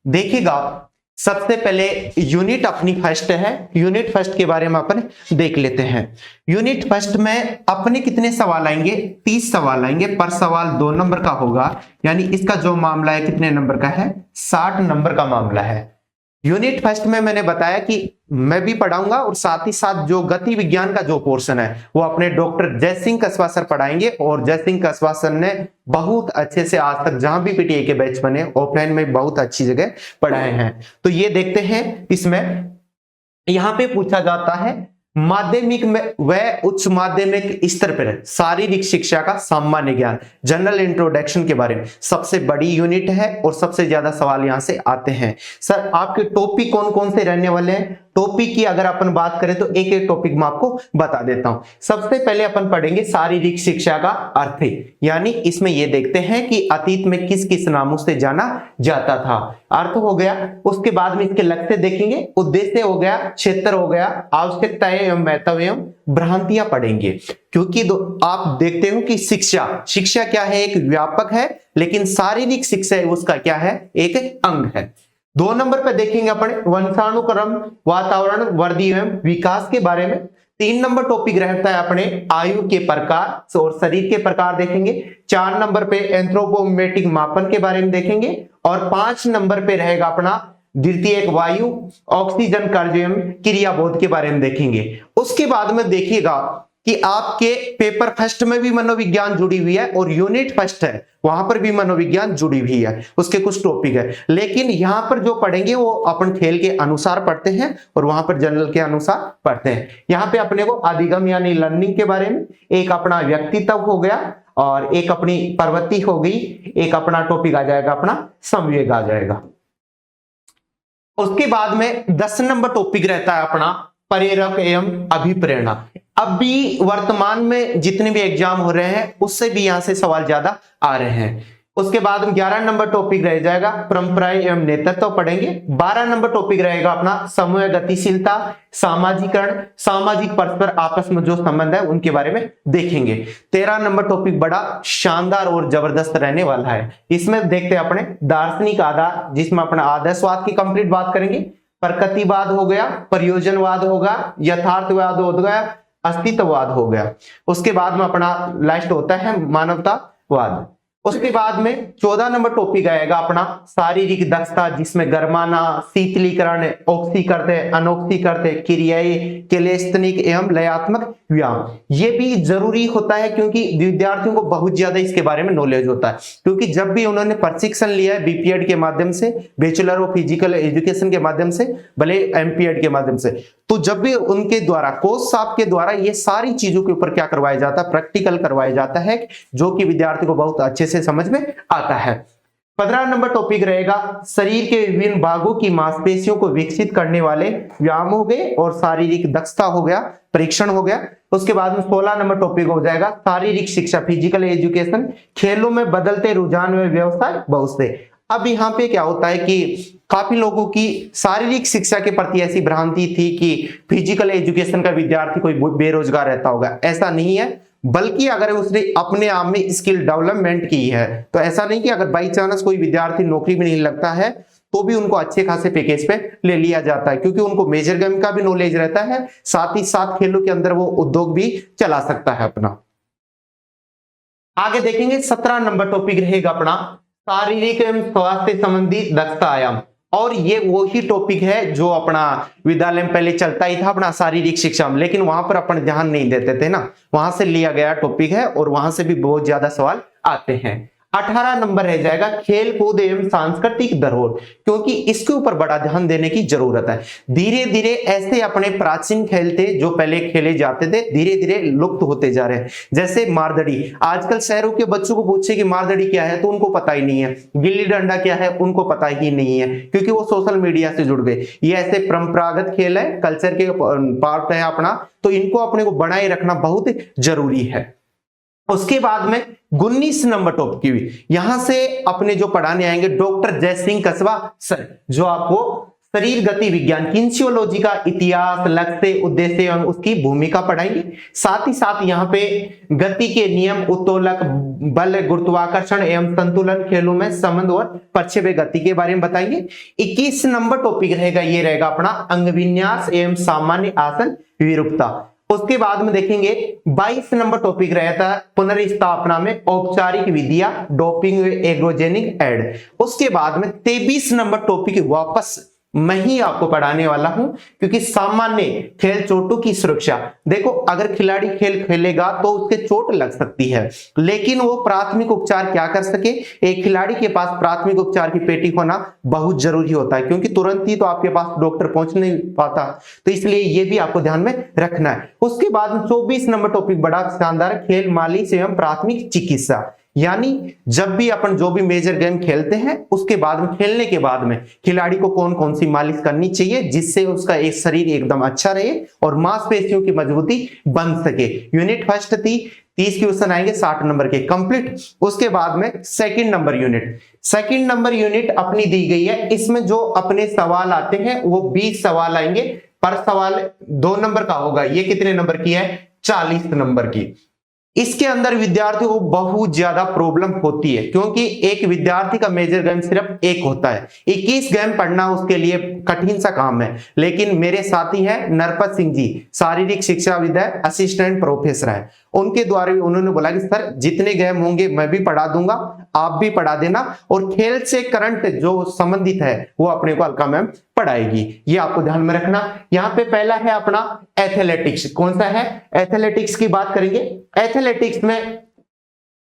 [SPEAKER 2] देखिएगा सबसे पहले यूनिट अपनी फर्स्ट है। यूनिट फर्स्ट के बारे में अपन देख लेते हैं। यूनिट फर्स्ट में अपने कितने सवाल आएंगे? 30 सवाल आएंगे। पर सवाल 2 नंबर का होगा, यानी इसका जो मामला है कितने नंबर का है? 60 नंबर का मामला है। यूनिट फर्स्ट में मैंने बताया कि मैं भी पढ़ाऊंगा और साथ ही साथ जो गति विज्ञान का जो पोर्शन है वो अपने डॉक्टर जयसिंह कस्बा सर पढ़ाएंगे। और जयसिंह कस्बा सर ने बहुत अच्छे से आज तक जहां भी पीटीए के बैच बने ऑफलाइन में बहुत अच्छी जगह पढ़ाए हैं। तो ये देखते हैं, इसमें यहां पे पूछा जाता है माध्यमिक में व उच्च माध्यमिक स्तर पर शारीरिक शिक्षा का सामान्य ज्ञान, जनरल इंट्रोडक्शन के बारे में सबसे बड़ी यूनिट है और सबसे ज्यादा सवाल यहां से आते हैं। सर आपके टॉपिक कौन कौन से रहने वाले हैं? टॉपिक की अगर अपन बात करें तो एक एक टॉपिक मैं आपको बता देता हूं। सबसे पहले अपन पढ़ेंगे शारीरिक शिक्षा का अर्थ, यानी इसमें यह देखते हैं कि अतीत में किस किस नामों से जाना जाता था, अर्थ हो गया। उसके बाद में इसके लक्ष्य देखेंगे, उद्देश्य हो गया, क्षेत्र हो गया, आवश्यकताएं एवं महत्व एवं भ्रांतियां पढ़ेंगे। क्योंकि आप देखते हो कि शिक्षा क्या है? एक व्यापक है, लेकिन शारीरिक शिक्षा है उसका क्या है? एक अंग है। 2 नंबर पे देखेंगे अपन वंशानुक्रम, वातावरण, वृद्धि एवं विकास के बारे में। 3 नंबर टॉपिक रहता है अपने आयु के प्रकार और शरीर के प्रकार देखेंगे। 4 नंबर पे एंथ्रोपोमेट्रिक मापन के बारे में देखेंगे। और 5 नंबर पे रहेगा अपना द्वितीयक वायु, ऑक्सीजन कार्य एवं क्रियाबोध के बारे में देखेंगे। उसके बाद में देखिएगा कि आपके पेपर फर्स्ट में भी मनोविज्ञान जुड़ी हुई है और यूनिट फर्स्ट है वहां पर भी मनोविज्ञान जुड़ी हुई है, उसके कुछ टॉपिक है। लेकिन यहां पर जो पढ़ेंगे वो अपन खेल के अनुसार पढ़ते हैं और वहां पर जनरल के अनुसार पढ़ते हैं। यहाँ पे अपने को अधिगम यानी लर्निंग के बारे में, एक अपना व्यक्तित्व हो गया और एक अपनी प्रवृत्ति हो गई, एक अपना टॉपिक आ जाएगा अपना संवेग आ जाएगा। उसके बाद में 10 नंबर टॉपिक रहता है अपना प्रेरक एवं अभिप्रेरणा। अभी वर्तमान में जितने भी एग्जाम हो रहे हैं उससे भी यहां से सवाल ज्यादा आ रहे हैं। उसके बाद 11 नंबर टॉपिक रह जाएगा परंपराएं एवं नेतृत्व पढ़ेंगे। 12 नंबर टॉपिक रहेगा अपना समूह गतिशीलता, सामाजिकरण, सामाजिक परस्पर आपस में जो संबंध है उनके बारे में देखेंगे। 13 नंबर टॉपिक बड़ा शानदार और जबरदस्त रहने वाला है। इसमें देखते हैं अपने दार्शनिक आधार, जिसमें अपना आदर्शवाद की कंप्लीट बात करेंगे, प्रकृतिवाद हो गया, प्रयोजनवाद होगा, यथार्थवाद हो गया, अस्तित्ववाद हो गया। उसके बाद में अपना लास्ट होता है मानवतावाद। उसके बाद में 14 नंबर टॉपिक आएगा अपना शारीरिक दक्षता, जिसमें गरमाना, शीतलीकरण, ऑक्सीकरण, अनऑक्सीकरण क्रियाएं, केलेस्थनिक एवं लयात्मक व्यायाम। ये भी जरूरी होता है क्योंकि विद्यार्थियों को बहुत ज्यादा इसके बारे में नॉलेज होता है। क्योंकि जब भी उन्होंने प्रशिक्षण लिया है बीपीएड के माध्यम से, बैचलर ऑफ फिजिकल एजुकेशन के माध्यम से, भले एमपीएड के माध्यम से, तो जब भी उनके द्वारा कोच साहब के द्वारा ये सारी चीजों के ऊपर क्या करवाया जाता है? प्रैक्टिकल करवाया जाता है, जो कि विद्यार्थी को बहुत अच्छे से समझ में आता है। 15 नंबर टॉपिक रहेगा शरीर के विभिन्न भागों की मांसपेशियों को विकसित करने वाले व्यायाम हो गए और शारीरिक दक्षता हो गया, परीक्षण हो गया। उसके बाद में 16 नंबर टॉपिक हो जाएगा शारीरिक शिक्षा, फिजिकल एजुकेशन, खेलों में बदलते रुझान में व्यवसाय बहुत से। अब यहाँ पे क्या होता है कि काफी लोगों की शारीरिक शिक्षा के प्रति ऐसी भ्रांति थी कि फिजिकल एजुकेशन का विद्यार्थी कोई बेरोजगार रहता होगा। ऐसा नहीं है, बल्कि अगर उसने अपने आप में स्किल डेवलपमेंट की है तो ऐसा नहीं कि अगर बाई चांस कोई विद्यार्थी नौकरी में नहीं लगता है तो भी उनको अच्छे खासे पैकेज पे ले लिया जाता है, क्योंकि उनको मेजर गेम का भी नॉलेज रहता है, साथ ही साथ खेलों के अंदर वो उद्योग भी चला सकता है अपना। आगे देखेंगे 17 नंबर टॉपिक रहेगा अपना शारीरिक एवं स्वास्थ्य संबंधी दक्षता आयाम। और ये वही टॉपिक है जो अपना विद्यालय में पहले चलता ही था अपना शारीरिक शिक्षा में, लेकिन वहां पर अपन ध्यान नहीं देते थे ना, वहां से लिया गया टॉपिक है और वहां से भी बहुत ज्यादा सवाल आते हैं। 18 नंबर रह जाएगा खेल कूद एवं सांस्कृतिक धरोहर, क्योंकि इसके ऊपर बड़ा ध्यान देने की जरूरत है। धीरे धीरे ऐसे अपने प्राचीन खेल थे जो पहले खेले जाते थे, धीरे धीरे लुप्त होते जा रहे हैं। जैसे मारदड़ी, आजकल शहरों के बच्चों को पूछे कि मारदड़ी क्या है तो उनको पता ही नहीं है, गिल्ली डंडा क्या है उनको पता ही नहीं है, क्योंकि वो सोशल मीडिया से जुड़ गए। ये ऐसे परंपरागत खेल है, कल्चर के पार्ट है अपना, तो इनको अपने को बनाए रखना बहुत जरूरी है। उसके बाद में 19 नंबर टॉपिक की, यहां से अपने जो पढ़ाने आएंगे डॉक्टर जयसिंह कस्बा सर, जो आपको शरीर गति विज्ञान किन्सियोलॉजी का इतिहास, लक्ष्य, उद्देश्य एवं उसकी भूमिका पढ़ाएंगे। साथ ही साथ यहाँ पे गति के नियम, उत्तोलक बल, गुरुत्वाकर्षण एवं संतुलन, खेलों में संबंध और प्रक्षेप्य गति के बारे में बताएंगे। 21 नंबर टॉपिक रहेगा, ये रहेगा अपना अंग विन्यास एवं सामान्य आसन विरूपता। उसके बाद में देखेंगे 22 नंबर टॉपिक रहता है पुनर्स्थापना में औपचारिक विधियां, डोपिंग, एग्रोजेनिक एड। उसके बाद में 23 नंबर टॉपिक वापस मैं ही आपको पढ़ाने वाला हूं, क्योंकि सामान्य खेल चोटों की सुरक्षा। देखो, अगर खिलाड़ी खेल खेलेगा तो उसके चोट लग सकती है, लेकिन वो प्राथमिक उपचार क्या कर सके, एक खिलाड़ी के पास प्राथमिक उपचार की पेटी होना बहुत जरूरी होता है, क्योंकि तुरंत ही तो आपके पास डॉक्टर पहुंच नहीं पाता। तो इसलिए ये भी आपको ध्यान में रखना है। उसके बाद में 24 नंबर टॉपिक बड़ा शानदार, खेल मालिश एवं प्राथमिक चिकित्सा। यानी जब भी अपन जो भी मेजर गेम खेलते हैं उसके बाद में, खेलने के बाद में खिलाड़ी को कौन कौन सी मालिश करनी चाहिए, जिससे उसका एक शरीर एकदम अच्छा रहे और मांसपेशियों की मजबूती बन सके। यूनिट फर्स्ट थी, 30 क्वेश्चन आएंगे 60 नंबर के कंप्लीट। उसके बाद में सेकंड नंबर यूनिट अपनी दी गई है। इसमें जो अपने सवाल आते हैं वो 20 सवाल आएंगे, पर सवाल 2 नंबर का होगा। ये कितने नंबर की है, 40 नंबर की। इसके अंदर विद्यार्थियों को बहुत ज्यादा प्रॉब्लम होती है, क्योंकि एक विद्यार्थी का मेजर गेम सिर्फ एक होता है। 21 गेम पढ़ना उसके लिए कठिन सा काम है। लेकिन मेरे साथी हैं नरपत सिंह जी, शारीरिक शिक्षाविद है, असिस्टेंट प्रोफेसर है, उनके द्वारा भी उन्होंने बोला कि सर जितने गेम होंगे मैं भी पढ़ा दूंगा, आप भी पढ़ा देना, और खेल से करंट जो संबंधित है वो अपने को अलका मैम पढ़ाएगी। ये आपको ध्यान में रखना। यहाँ पे पहला है अपना एथलेटिक्स। कौन सा है, एथलेटिक्स की बात करेंगे। एथलेटिक्स में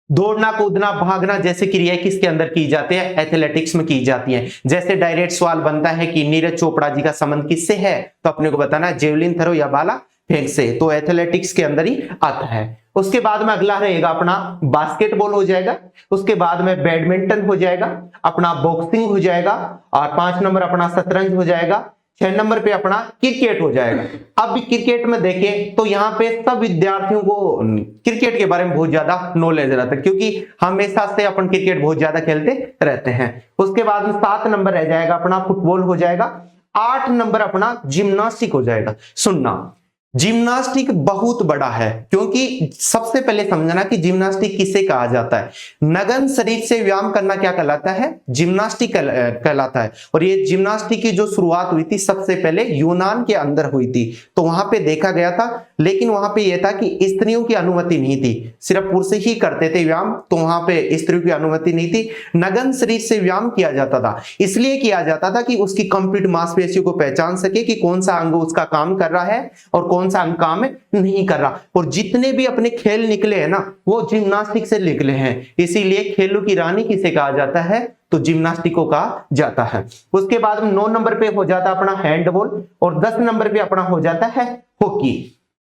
[SPEAKER 2] दौड़ना, कूदना, भागना जैसे क्रियाएं किसके अंदर की जाती है, एथलेटिक्स में की जाती हैं। जैसे डायरेक्ट सवाल बनता है कि नीरज चोपड़ा जी का संबंध किससे है, तो अपने को बताना है जेवलिन थ्रो या भाला फेंक से, तो एथलेटिक्स के अंदर ही आता है। उसके बाद में अगला रहेगा अपना बास्केटबॉल हो जाएगा, उसके बाद में बैडमिंटन हो जाएगा, अपना बॉक्सिंग हो जाएगा, और 5 नंबर अपना शतरंज हो जाएगा, 6 नंबर पे अपना क्रिकेट हो जाएगा। अब क्रिकेट में देखें तो यहाँ पे सब विद्यार्थियों को क्रिकेट के बारे में बहुत ज्यादा नॉलेज रहता है, क्योंकि हमेशा से अपन क्रिकेट बहुत ज्यादा खेलते रहते हैं। उसके बाद में 7 नंबर रह जाएगा अपना फुटबॉल हो जाएगा, 8 नंबर अपना जिम्नास्टिक हो जाएगा। सुनना, जिम्नास्टिक बहुत बड़ा है, क्योंकि सबसे पहले समझना कि जिम्नास्टिक किसे कहा जाता है। नग्न शरीर से व्यायाम करना क्या कहलाता है, जिम्नास्टिक कहलाता है। और ये जिम्नास्टिक की जो शुरुआत हुई थी सबसे पहले यूनान के अंदर हुई थी, तो वहां पे देखा गया था, लेकिन वहां पे यह था कि स्त्रियों की अनुमति नहीं थी, सिर्फ पुरुष ही करते थे व्यायाम, तो वहां पे स्त्रियों की अनुमति नहीं थी। नग्न शरीर से व्यायाम किया जाता था, इसलिए किया जाता था कि उसकी कंप्लीट मांसपेशियों को पहचान सके कि कौन सा अंग उसका काम कर रहा है और कौन सा अंग काम नहीं कर रहा। और जितने भी अपने खेल निकले हैं ना, वो जिम्नास्टिक से निकले हैं, इसीलिए खेलों की रानी किसे कहा जाता है, तो जिम्नास्टिक को कहा जाता है। उसके बाद में 9 नंबर पे हो जाता है अपना हैंडबॉल, और 10 नंबर पे अपना हो जाता है हॉकी,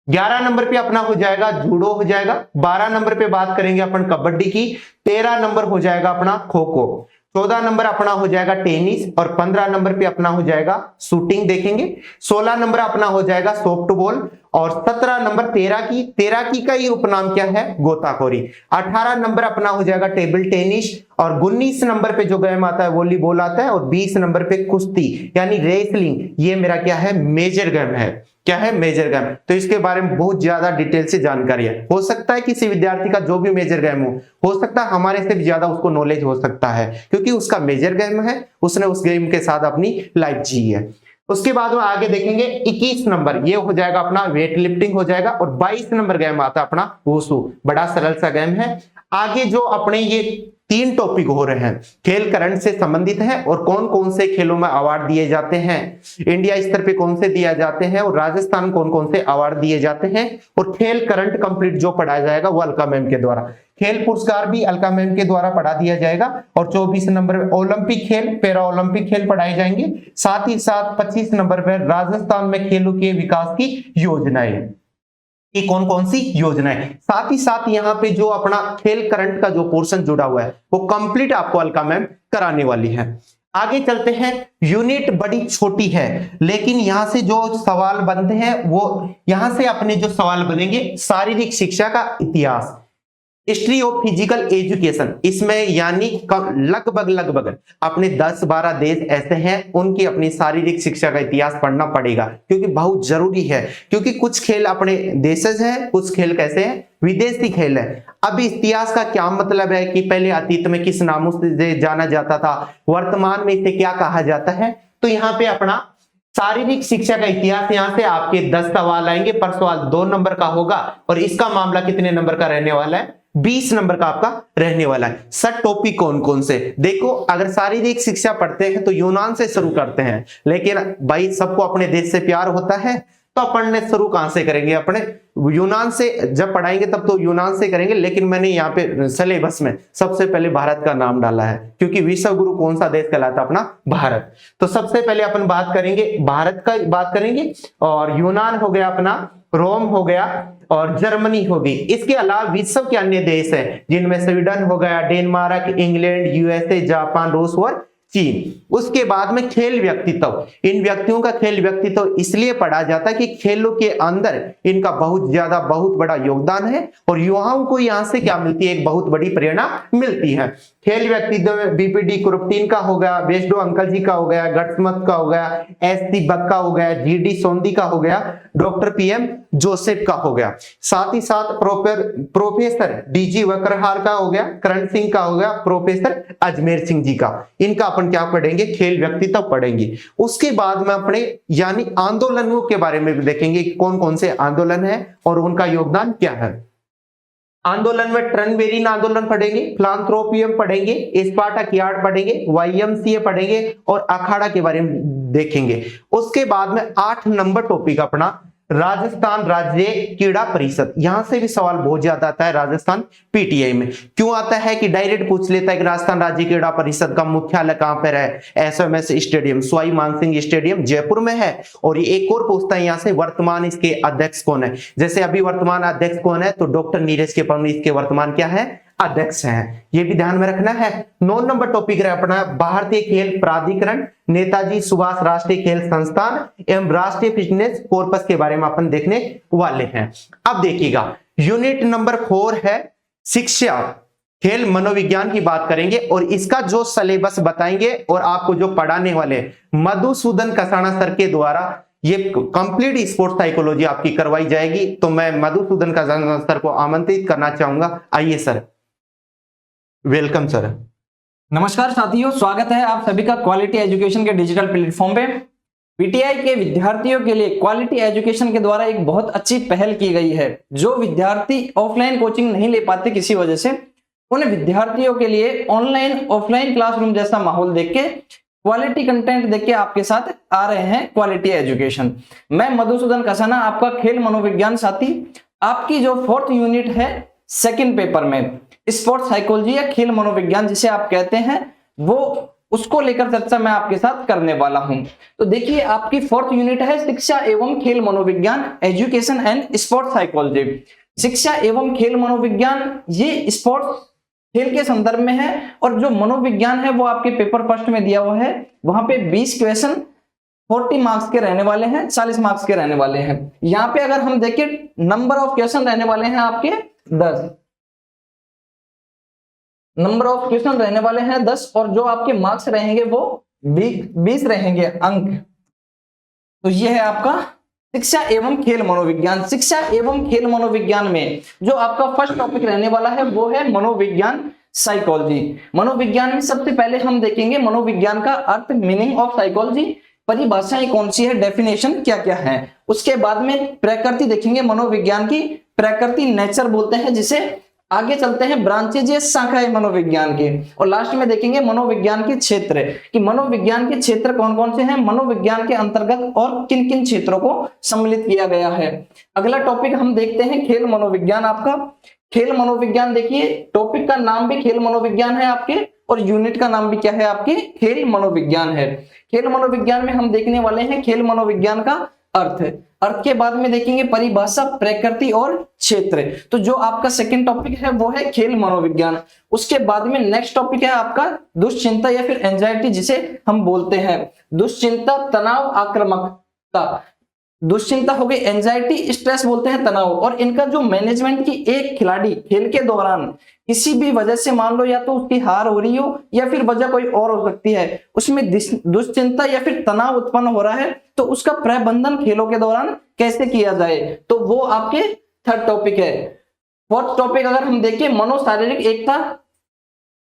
[SPEAKER 2] 11 नंबर पे अपना हो जाएगा जूडो हो जाएगा, 12 नंबर पे बात करेंगे अपन कबड्डी की, 13 नंबर हो जाएगा अपना खो खो, 14 नंबर अपना हो जाएगा टेनिस, और 15 नंबर पे अपना हो जाएगा शूटिंग देखेंगे, 16 नंबर अपना हो जाएगा सॉफ्टबॉल, और 17 नंबर तैराकी का ही उपनाम क्या है, गोताखोरी, 18 नंबर अपना हो जाएगा टेबल टेनिस, और 19 नंबर पे जो गेम आता है वॉलीबॉल आता है, और 20 नंबर पे कुश्ती यानी रेसलिंग। ये मेरा क्या है, मेजर गेम है। क्या है, मेजर गेम। तो इसके बारे में बहुत ज्यादा डिटेल से जानकारी है। हो सकता है किसी विद्यार्थी का जो भी मेजर गेम हो सकता है हमारे से भी ज्यादा उसको नॉलेज हो सकता है, क्योंकि उसका मेजर गेम है, उसने उस गेम के साथ अपनी लाइफ जी है। उसके बाद में आगे देखेंगे 21 नंबर, ये हो जाएगा अपना वेट लिफ्टिंग हो जाएगा, और 22 नंबर गेम आता है अपना वुशु, बड़ा सरल सा गेम है। आगे जो अपने ये 3 टॉपिक हो रहे हैं खेल करंट से संबंधित है, और कौन कौन से खेलों में अवार्ड दिए जाते हैं, इंडिया स्तर पे कौन से दिए जाते हैं, और राजस्थान कौन कौन से अवार्ड दिए जाते हैं, और खेल करंट कंप्लीट जो पढ़ाया जाएगा वो अलका मैम के द्वारा, खेल पुरस्कार भी अलका मैम के द्वारा पढ़ा दिया जाएगा। और 24 नंबर पे ओलंपिक खेल, पैरा ओलंपिक खेल पढ़ाए जाएंगे। साथ ही साथ 25 नंबर पर राजस्थान में खेलों के विकास की योजनाएं, कि कौन कौन सी योजनाएं। साथ ही साथ यहाँ पे जो अपना खेल करंट का जो पोर्शन जुड़ा हुआ है वो कंप्लीट आपको अलका मैम कराने वाली है। आगे चलते हैं, यूनिट बड़ी छोटी है, लेकिन यहां से जो सवाल बनते हैं वो यहां से अपने जो सवाल बनेंगे, शारीरिक शिक्षा का इतिहास, हिस्ट्री ऑफ फिजिकल एजुकेशन, इसमें यानी लगभग अपने 10-12 देश ऐसे हैं उनकी अपनी शारीरिक शिक्षा का इतिहास पढ़ना पड़ेगा, क्योंकि बहुत जरूरी है। क्योंकि कुछ खेल अपने देशज हैं, कुछ खेल कैसे हैं, विदेशी खेल है। अब इतिहास का क्या मतलब है कि पहले अतीत में किस नामों से जाना जाता था, वर्तमान में इसे क्या कहा जाता है। तो यहाँ पे अपना शारीरिक शिक्षा का इतिहास, यहां से आपके 10 सवाल आएंगे, पर सवाल 2 नंबर का होगा और इसका मामला कितने नंबर का रहने वाला है, 20 नंबर का आपका रहने वाला है। सर टॉपिक कौन कौन से, देखो अगर शारीरिक शिक्षा पढ़ते हैं तो यूनान से शुरू करते हैं, लेकिन भाई सबको अपने देश से प्यार होता है तो पढ़ने शुरू कहां से करेंगे, अपने यूनान से जब पढ़ाएंगे तब तो यूनान से करेंगे। लेकिन मैंने यहाँ पे सिलेबस में सबसे पहले भारत का नाम डाला है, क्योंकि विश्व गुरु कौन सा देश कहलाता है, अपना भारत। तो सबसे पहले अपन बात करेंगे भारत का, बात करेंगे, और यूनान हो गया अपना, रोम हो गया और जर्मनी हो गई। इसके अलावा विश्व के अन्य देश हैं जिनमें स्वीडन हो गया, डेनमार्क, इंग्लैंड, यूएसए, जापान, रूस और चीन। उसके बाद में खेल व्यक्तित्व, इन व्यक्तियों का खेल व्यक्तित्व इसलिए पढ़ा जाता है कि खेलों के अंदर इनका बहुत बड़ा योगदान है और युवाओं को यहाँ से क्या मिलती है, एक बहुत बड़ी प्रेरणा मिलती है। खेल व्यक्तित्व में बीपीडी कुरुप्टीन का हो गया, बेस्डो अंकल जी का हो गया, गट्समथ का हो गया, एस.सी. बक का हो गया, जी.डी. सोंदी का हो गया, डॉक्टर पी.एम. जोसेफ का हो गया, साथ ही साथ प्रोफेसर डी.जी. वकरहार का हो गया, करण सिंह का हो गया, प्रोफेसर अजमेर सिंह जी का। इनका अपन क्या पढ़ेंगे, खेल व्यक्तित्व पढ़ेंगे। उसके बाद में अपने यानी आंदोलनों के बारे में भी देखेंगे कौन कौन से आंदोलन है और उनका योगदान क्या है। आंदोलन में ट्रनबेरिन आंदोलन पढ़ेंगे, फिलांथ्रोपियम पढ़ेंगे, स्पार्टाकियाड पढ़ेंगे, वाईएमसीए पढ़ेंगे और अखाड़ा के बारे में देखेंगे। उसके बाद में 8 नंबर टॉपिक अपना राजस्थान राज्य क्रीड़ा परिषद। यहां से भी सवाल बहुत ज्यादा आता है राजस्थान पीटीआई में। क्यों आता है कि डायरेक्ट पूछ लेता है कि राजस्थान राज्य क्रीड़ा परिषद का मुख्यालय कहां पर है, SMS stadium, Sawai Mansingh stadium Jaipur में है। और ये एक और पूछता है यहां से वर्तमान इसके अध्यक्ष कौन है। जैसे अभी वर्तमान अध्यक्ष कौन है, तो डॉक्टर नीरज के पवनी इसके वर्तमान क्या है, अध्यक्ष हैं। ये भी ध्यान में रखना है। 9 नंबर टॉपिक है अपना भारतीय खेल प्राधिकरण, नेताजी सुभाष राष्ट्रीय खेल संस्थान एवं राष्ट्रीय फिटनेस कॉर्पस के बारे में अपन देखने वाले हैं। अब देखिएगा यूनिट नंबर 4 है शिक्षा, खेल मनोविज्ञान की बात करेंगे और इसका जो सिलेबस बताएंगे और आपको जो पढ़ाने वाले मधुसूदन कसाना सर के द्वारा ये कंप्लीट स्पोर्ट्स साइकोलॉजी आपकी करवाई जाएगी। तो मैं मधुसूदन कसाना सर को आमंत्रित करना चाहूंगा। आइए सर, वेलकम सर।
[SPEAKER 3] नमस्कार साथियों, स्वागत है आप सभी का क्वालिटी एजुकेशन के डिजिटल प्लेटफॉर्म पे। पीटीआई के विद्यार्थियों के लिए क्वालिटी एजुकेशन के द्वारा एक बहुत अच्छी पहल की गई है। जो विद्यार्थी ऑफलाइन कोचिंग नहीं ले पाते किसी वजह से, उन विद्यार्थियों के लिए ऑनलाइन ऑफलाइन क्लासरूम जैसा माहौल देख के, क्वालिटी कंटेंट देख के आपके साथ आ रहे हैं क्वालिटी एजुकेशन। मैं मधुसूदन कसाना, आपका खेल मनोविज्ञान साथी। आपकी जो 4th यूनिट है सेकंड पेपर में स्पोर्ट्स साइकोलॉजी या खेल मनोविज्ञान जिसे आप कहते हैं, वो उसको लेकर चर्चा मैं आपके साथ करने वाला हूं। तो देखिए आपकी 4th यूनिट है शिक्षा एवं खेल मनोविज्ञान, एजुकेशन एंड स्पोर्ट्स साइकोलॉजी। शिक्षा एवं खेल मनोविज्ञान ये स्पोर्ट्स खेल के संदर्भ में है और जो मनोविज्ञान है वो आपके पेपर फर्स्ट में दिया हुआ है। वहां पे 20 क्वेश्चन 40 मार्क्स के रहने वाले हैं, 40 मार्क्स के रहने वाले हैं। यहाँ पे अगर हम देखें नंबर ऑफ क्वेश्चन रहने वाले हैं आपके 10, नंबर ऑफ क्वेश्चन रहने वाले हैं 10 और जो आपके मार्क्स रहेंगे वो 20 रहेंगे अंक। तो ये है आपका शिक्षा एवं खेल मनोविज्ञान। शिक्षा एवं खेल मनोविज्ञान में जो आपका फर्स्ट टॉपिक रहने वाला है वो है मनोविज्ञान साइकोलॉजी। मनोविज्ञान में सबसे पहले हम देखेंगे मनोविज्ञान का अर्थ, मीनिंग ऑफ साइकोलॉजी, परिभाषाएं कौन सी है, डेफिनेशन क्या क्या है। उसके बाद में प्रकृति देखेंगे मनोविज्ञान की, प्रकृति नेचर बोलते हैं जिसे। आगे चलते हैं ब्रांचेज या शाखाएं मनोविज्ञान की, और लास्ट में देखेंगे मनोविज्ञान के क्षेत्र कि मनोविज्ञान के क्षेत्र कौन कौन से हैं, मनोविज्ञान के अंतर्गत और किन किन क्षेत्रों को सम्मिलित किया गया है। अगला टॉपिक हम देखते हैं खेल मनोविज्ञान। आपका खेल मनोविज्ञान देखिए, टॉपिक का नाम भी खेल मनोविज्ञान है आपके और यूनिट का नाम भी क्या है आपके, खेल मनोविज्ञान है। खेल मनोविज्ञान में हम देखने वाले हैं खेल मनोविज्ञान का अर्थ। अर्थ के बाद में देखेंगे परिभाषा, प्रकृति और क्षेत्र। तो जो आपका सेकंड टॉपिक है वो है खेल मनोविज्ञान। उसके बाद में नेक्स्ट टॉपिक है आपका दुश्चिंता या फिर एंजाइटी जिसे हम बोलते हैं। दुश्चिंता, तनाव, आक्रामकता, दुश्चिंता हो गई, एंजाइटी, स्ट्रेस बोलते हैं तनाव। और इनका जो मैनेजमेंट की एक खिलाड़ी खेल के दौरान किसी भी वजह से मान लो या तो उसकी हार हो रही हो या फिर वजह कोई और हो सकती है, उसमें दुश्चिंता या फिर तनाव उत्पन्न हो रहा है, तो उसका प्रबंधन खेलों के दौरान कैसे किया जाए, तो वो आपके थर्ड टॉपिक है। फोर्थ टॉपिक अगर हम देखें, मनोशारीरिक एकता,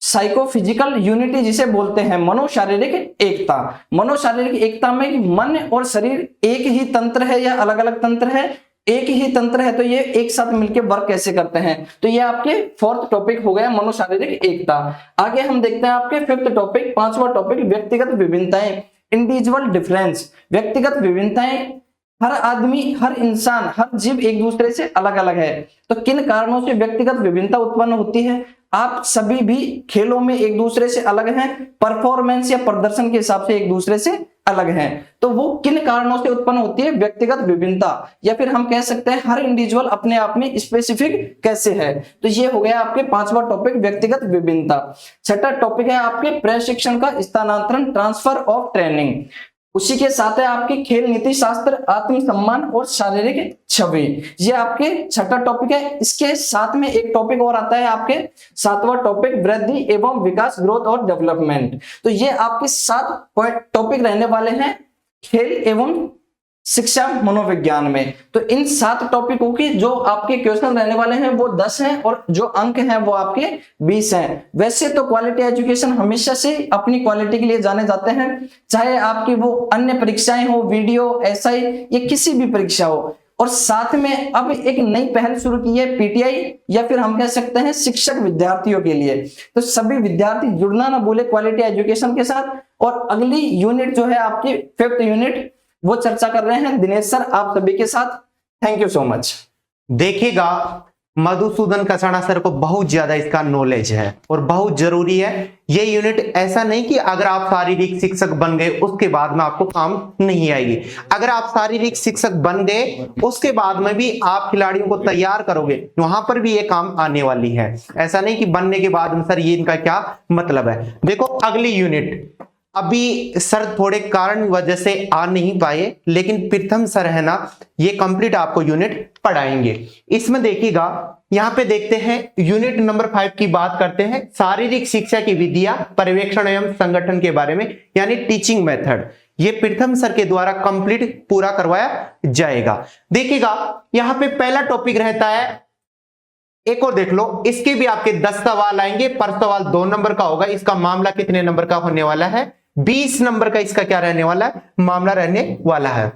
[SPEAKER 3] साइकोफिजिकल यूनिटी जिसे बोलते हैं, मनोशारीरिक एकता। मनोशारीरिक एकता में मन और शरीर एक ही तंत्र है या अलग अलग तंत्र है? एक ही तंत्र है, तो ये एक साथ मिलकर वर्क कैसे करते हैं, तो ये आपके फोर्थ टॉपिक हो गया मनोशारीरिक एकता। आगे हम देखते हैं आपके फिफ्थ टॉपिक, पांचवा टॉपिक, व्यक्तिगत विभिन्नताएं, इंडिविजुअल डिफरेंस। व्यक्तिगत विभिन्नताएं, हर आदमी, हर इंसान, हर जीव एक दूसरे से अलग अलग है, तो किन कारणों से व्यक्तिगत विभिन्नता उत्पन्न होती है? आप सभी भी खेलों में एक दूसरे से अलग हैं, परफॉर्मेंस या प्रदर्शन के हिसाब से एक दूसरे से अलग हैं, तो वो किन कारणों से उत्पन्न होती है व्यक्तिगत विभिन्नता, या फिर हम कह सकते हैं हर इंडिविजुअल अपने आप में स्पेसिफिक कैसे है। तो ये हो गया आपके पांचवा टॉपिक, व्यक्तिगत विभिन्नता। छठा टॉपिक है आपके प्रशिक्षण का स्थानांतरण, ट्रांसफर ऑफ ट्रेनिंग। उसी के साथ है आपकी खेल नीति शास्त्र, आत्मसम्मान और शारीरिक छवि। ये आपके छठा टॉपिक है। इसके साथ में एक टॉपिक और आता है आपके सातवां टॉपिक, वृद्धि एवं विकास, ग्रोथ और डेवलपमेंट। तो ये आपके 7 टॉपिक रहने वाले हैं खेल एवं शिक्षा मनोविज्ञान में। तो इन 7 टॉपिकों की जो आपके क्वेश्चन रहने वाले हैं वो 10 हैं और जो अंक हैं वो आपके 20 हैं। वैसे तो क्वालिटी एजुकेशन हमेशा से अपनी क्वालिटी के लिए जाने जाते हैं, चाहे आपकी वो अन्य परीक्षाएं हो, वीडियो, एसआई या किसी भी परीक्षा हो। और साथ में अब एक नई पहल शुरू की है पीटीआई, या फिर हम कह सकते हैं शिक्षक विद्यार्थियों के लिए। तो सभी विद्यार्थी जुड़ना ना भूले क्वालिटी एजुकेशन के साथ। और अगली यूनिट जो है आपकी 5th यूनिट, वो चर्चा कर रहे हैं दिनेश सर आप सभी के साथ। Thank you so much.
[SPEAKER 2] देखिएगा, मधुसूदन कसाना सर को बहुत ज्यादा इसका नॉलेज है और बहुत जरूरी है ये यूनिट। ऐसा नहीं कि अगर आप शारीरिक शिक्षक बन गए उसके बाद में आपको काम नहीं आएगी। अगर आप शारीरिक शिक्षक बन गए उसके बाद में भी आप खिलाड़ियों को तैयार करोगे, वहां पर भी ये काम आने वाली है। ऐसा नहीं कि बनने के बाद में सर ये इनका क्या मतलब है। देखो अगली यूनिट, अभी सर थोड़े कारण वजह से आ नहीं पाए, लेकिन प्रथम सर है ना, ये कंप्लीट आपको यूनिट पढ़ाएंगे। इसमें देखिएगा, यहाँ पे देखते हैं यूनिट नंबर 5 की बात करते हैं, शारीरिक शिक्षा की विधियां, पर्यवेक्षण एवं संगठन के बारे में, यानी टीचिंग मेथड। ये प्रथम सर के द्वारा कंप्लीट पूरा करवाया जाएगा। देखिएगा यहाँ पे पहला टॉपिक रहता है, एक और देख लो, इसके भी आपके 10 सवाल आएंगे, पर सवाल 2 नंबर का होगा। इसका मामला कितने नंबर का होने वाला है? 20 नंबर का इसका क्या रहने वाला है? मामला रहने वाला है।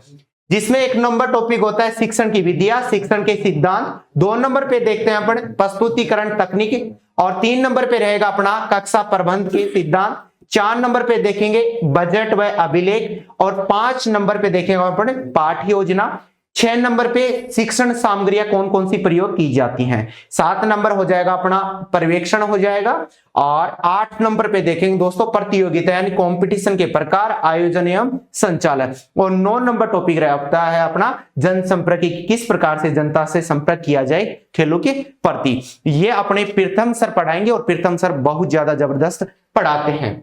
[SPEAKER 2] जिसमें 1 नंबर टॉपिक होता है शिक्षण की विधियां, शिक्षण के सिद्धांत। 2 नंबर पे देखते हैं अपन प्रस्तुतिकरण तकनीक, और 3 नंबर पे रहेगा अपना कक्षा प्रबंध के सिद्धांत। 4 नंबर पे देखेंगे बजट व अभिलेख, और 5 नंबर पे देखेंगे अपन पाठ्य योजना। 6 नंबर पे शिक्षण सामग्रियां कौन कौन सी प्रयोग की जाती हैं। 7 नंबर हो जाएगा अपना पर्यवेक्षण हो जाएगा, और 8 नंबर पे देखेंगे दोस्तों प्रतियोगिता यानी कंपटीशन के प्रकार, आयोजन एवं संचालन। और 9 नंबर टॉपिक रहता है अपना जनसंपर्क, किस प्रकार से जनता से संपर्क किया जाए खेलों के प्रति। ये अपने प्रथम सर पढ़ाएंगे और प्रथम सर बहुत ज्यादा जबरदस्त पढ़ाते हैं।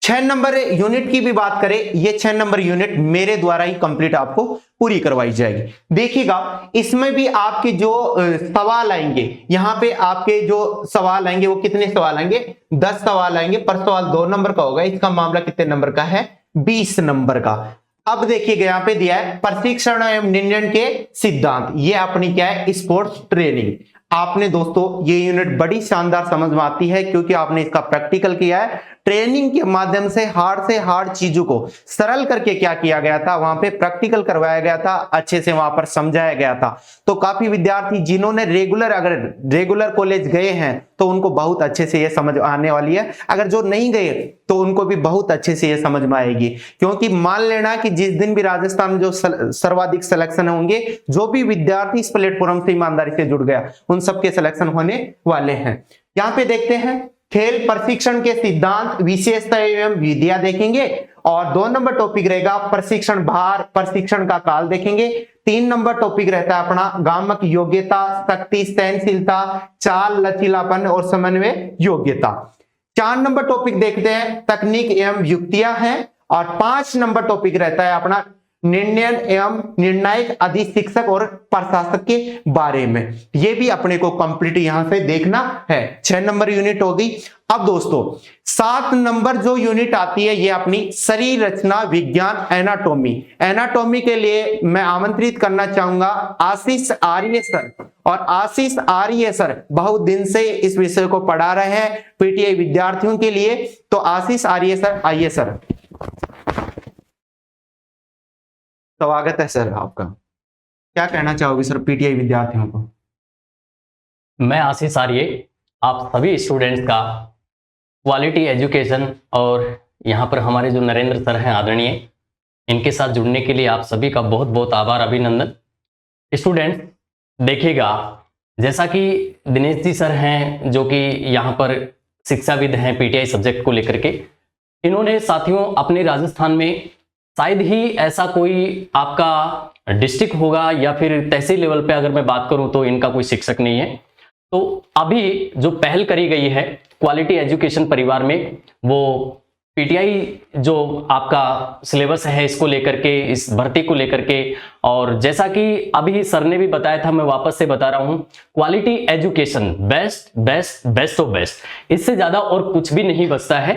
[SPEAKER 2] 6 नंबर यूनिट की भी बात करें, ये 6 नंबर यूनिट मेरे द्वारा ही कंप्लीट आपको पूरी करवाई जाएगी। देखिएगा इसमें भी आपके जो सवाल आएंगे, यहाँ पे आपके जो सवाल आएंगे वो कितने सवाल आएंगे? 10 सवाल आएंगे, पर सवाल 2 नंबर का होगा। इसका मामला कितने नंबर का है? 20 नंबर का। अब देखिएगा यहाँ पे दिया है प्रशिक्षण एवं नियंत्रण के सिद्धांत। ये अपनी क्या है? Sports training. आपने दोस्तों ये यूनिट बड़ी शानदार समझ में आती है क्योंकि आपने इसका प्रैक्टिकल किया है। ट्रेनिंग के माध्यम से हार्ड चीजों को सरल करके क्या किया गया था, वहां पे प्रैक्टिकल करवाया गया था, अच्छे से वहां पर समझाया गया था। तो काफी विद्यार्थी जिन्होंने रेगुलर कॉलेज गए हैं तो उनको बहुत अच्छे से ये समझ आने वाली है। अगर जो नहीं गए तो उनको भी बहुत अच्छे से ये समझ में आएगी, क्योंकि मान लेना कि जिस दिन भी राजस्थान में जो सर्वाधिक सिलेक्शन होंगे, जो भी विद्यार्थी इस प्लेटफॉर्म से ईमानदारी से जुड़ गया उन सबके सिलेक्शन होने वाले हैं। यहाँ पे देखते हैं खेल प्रशिक्षण के सिद्धांत, विशेषता एवं विधियां देखेंगे, और 2 नंबर टॉपिक रहेगा प्रशिक्षण भार, प्रशिक्षण का काल देखेंगे। 3 नंबर टॉपिक रहता है अपना गामक योग्यता, शक्ति, सहनशीलता, चाल, लचीलापन और समन्वय योग्यता। 4 नंबर टॉपिक देखते हैं तकनीक एवं युक्तियां हैं, और 5 नंबर टॉपिक रहता है अपना निर्णय एवं निर्णायक अधिशिक्षक और प्रशासक के बारे में। ये भी अपने को कंप्लीट यहां से देखना है। 6 नंबर यूनिट होगी। अब दोस्तों 7 नंबर जो यूनिट आती है ये अपनी शरीर रचना विज्ञान एनाटॉमी। एनाटॉमी के लिए मैं आमंत्रित करना चाहूंगा आशीष आर्य सर। और आशीष आर्य सर बहुत दिन से इस विषय को पढ़ा रहे हैं पीटीआई विद्यार्थियों के लिए। तो आशीष आर्य सर, आइए सर। स्वागत है सर आपका। क्या कहना चाहोगे सर पीटीआई विद्यार्थियों को?
[SPEAKER 4] मैं आशीष आर्य आप सभी स्टूडेंट्स का क्वालिटी एजुकेशन और यहाँ पर हमारे जो नरेंद्र सर हैं आदरणीय, इनके साथ जुड़ने के लिए आप सभी का बहुत बहुत आभार, अभिनंदन। स्टूडेंट्स देखिएगा, जैसा कि दिनेश जी सर हैं जो कि यहाँ पर शिक्षाविद हैं पीटीआई सब्जेक्ट को लेकर के, इन्होंने साथियों अपने राजस्थान में शायद ही ऐसा कोई आपका डिस्ट्रिक्ट होगा या फिर तहसील लेवल पे अगर मैं बात करूं तो इनका कोई शिक्षक नहीं है। तो अभी जो पहल करी गई है क्वालिटी एजुकेशन परिवार में, वो पीटीआई जो आपका सिलेबस है इसको लेकर के, इस भर्ती को लेकर के, और जैसा कि अभी सर ने भी बताया था, मैं वापस से बता रहा हूं, quality education best best best of best, इससे ज्यादा और कुछ भी नहीं बचता है।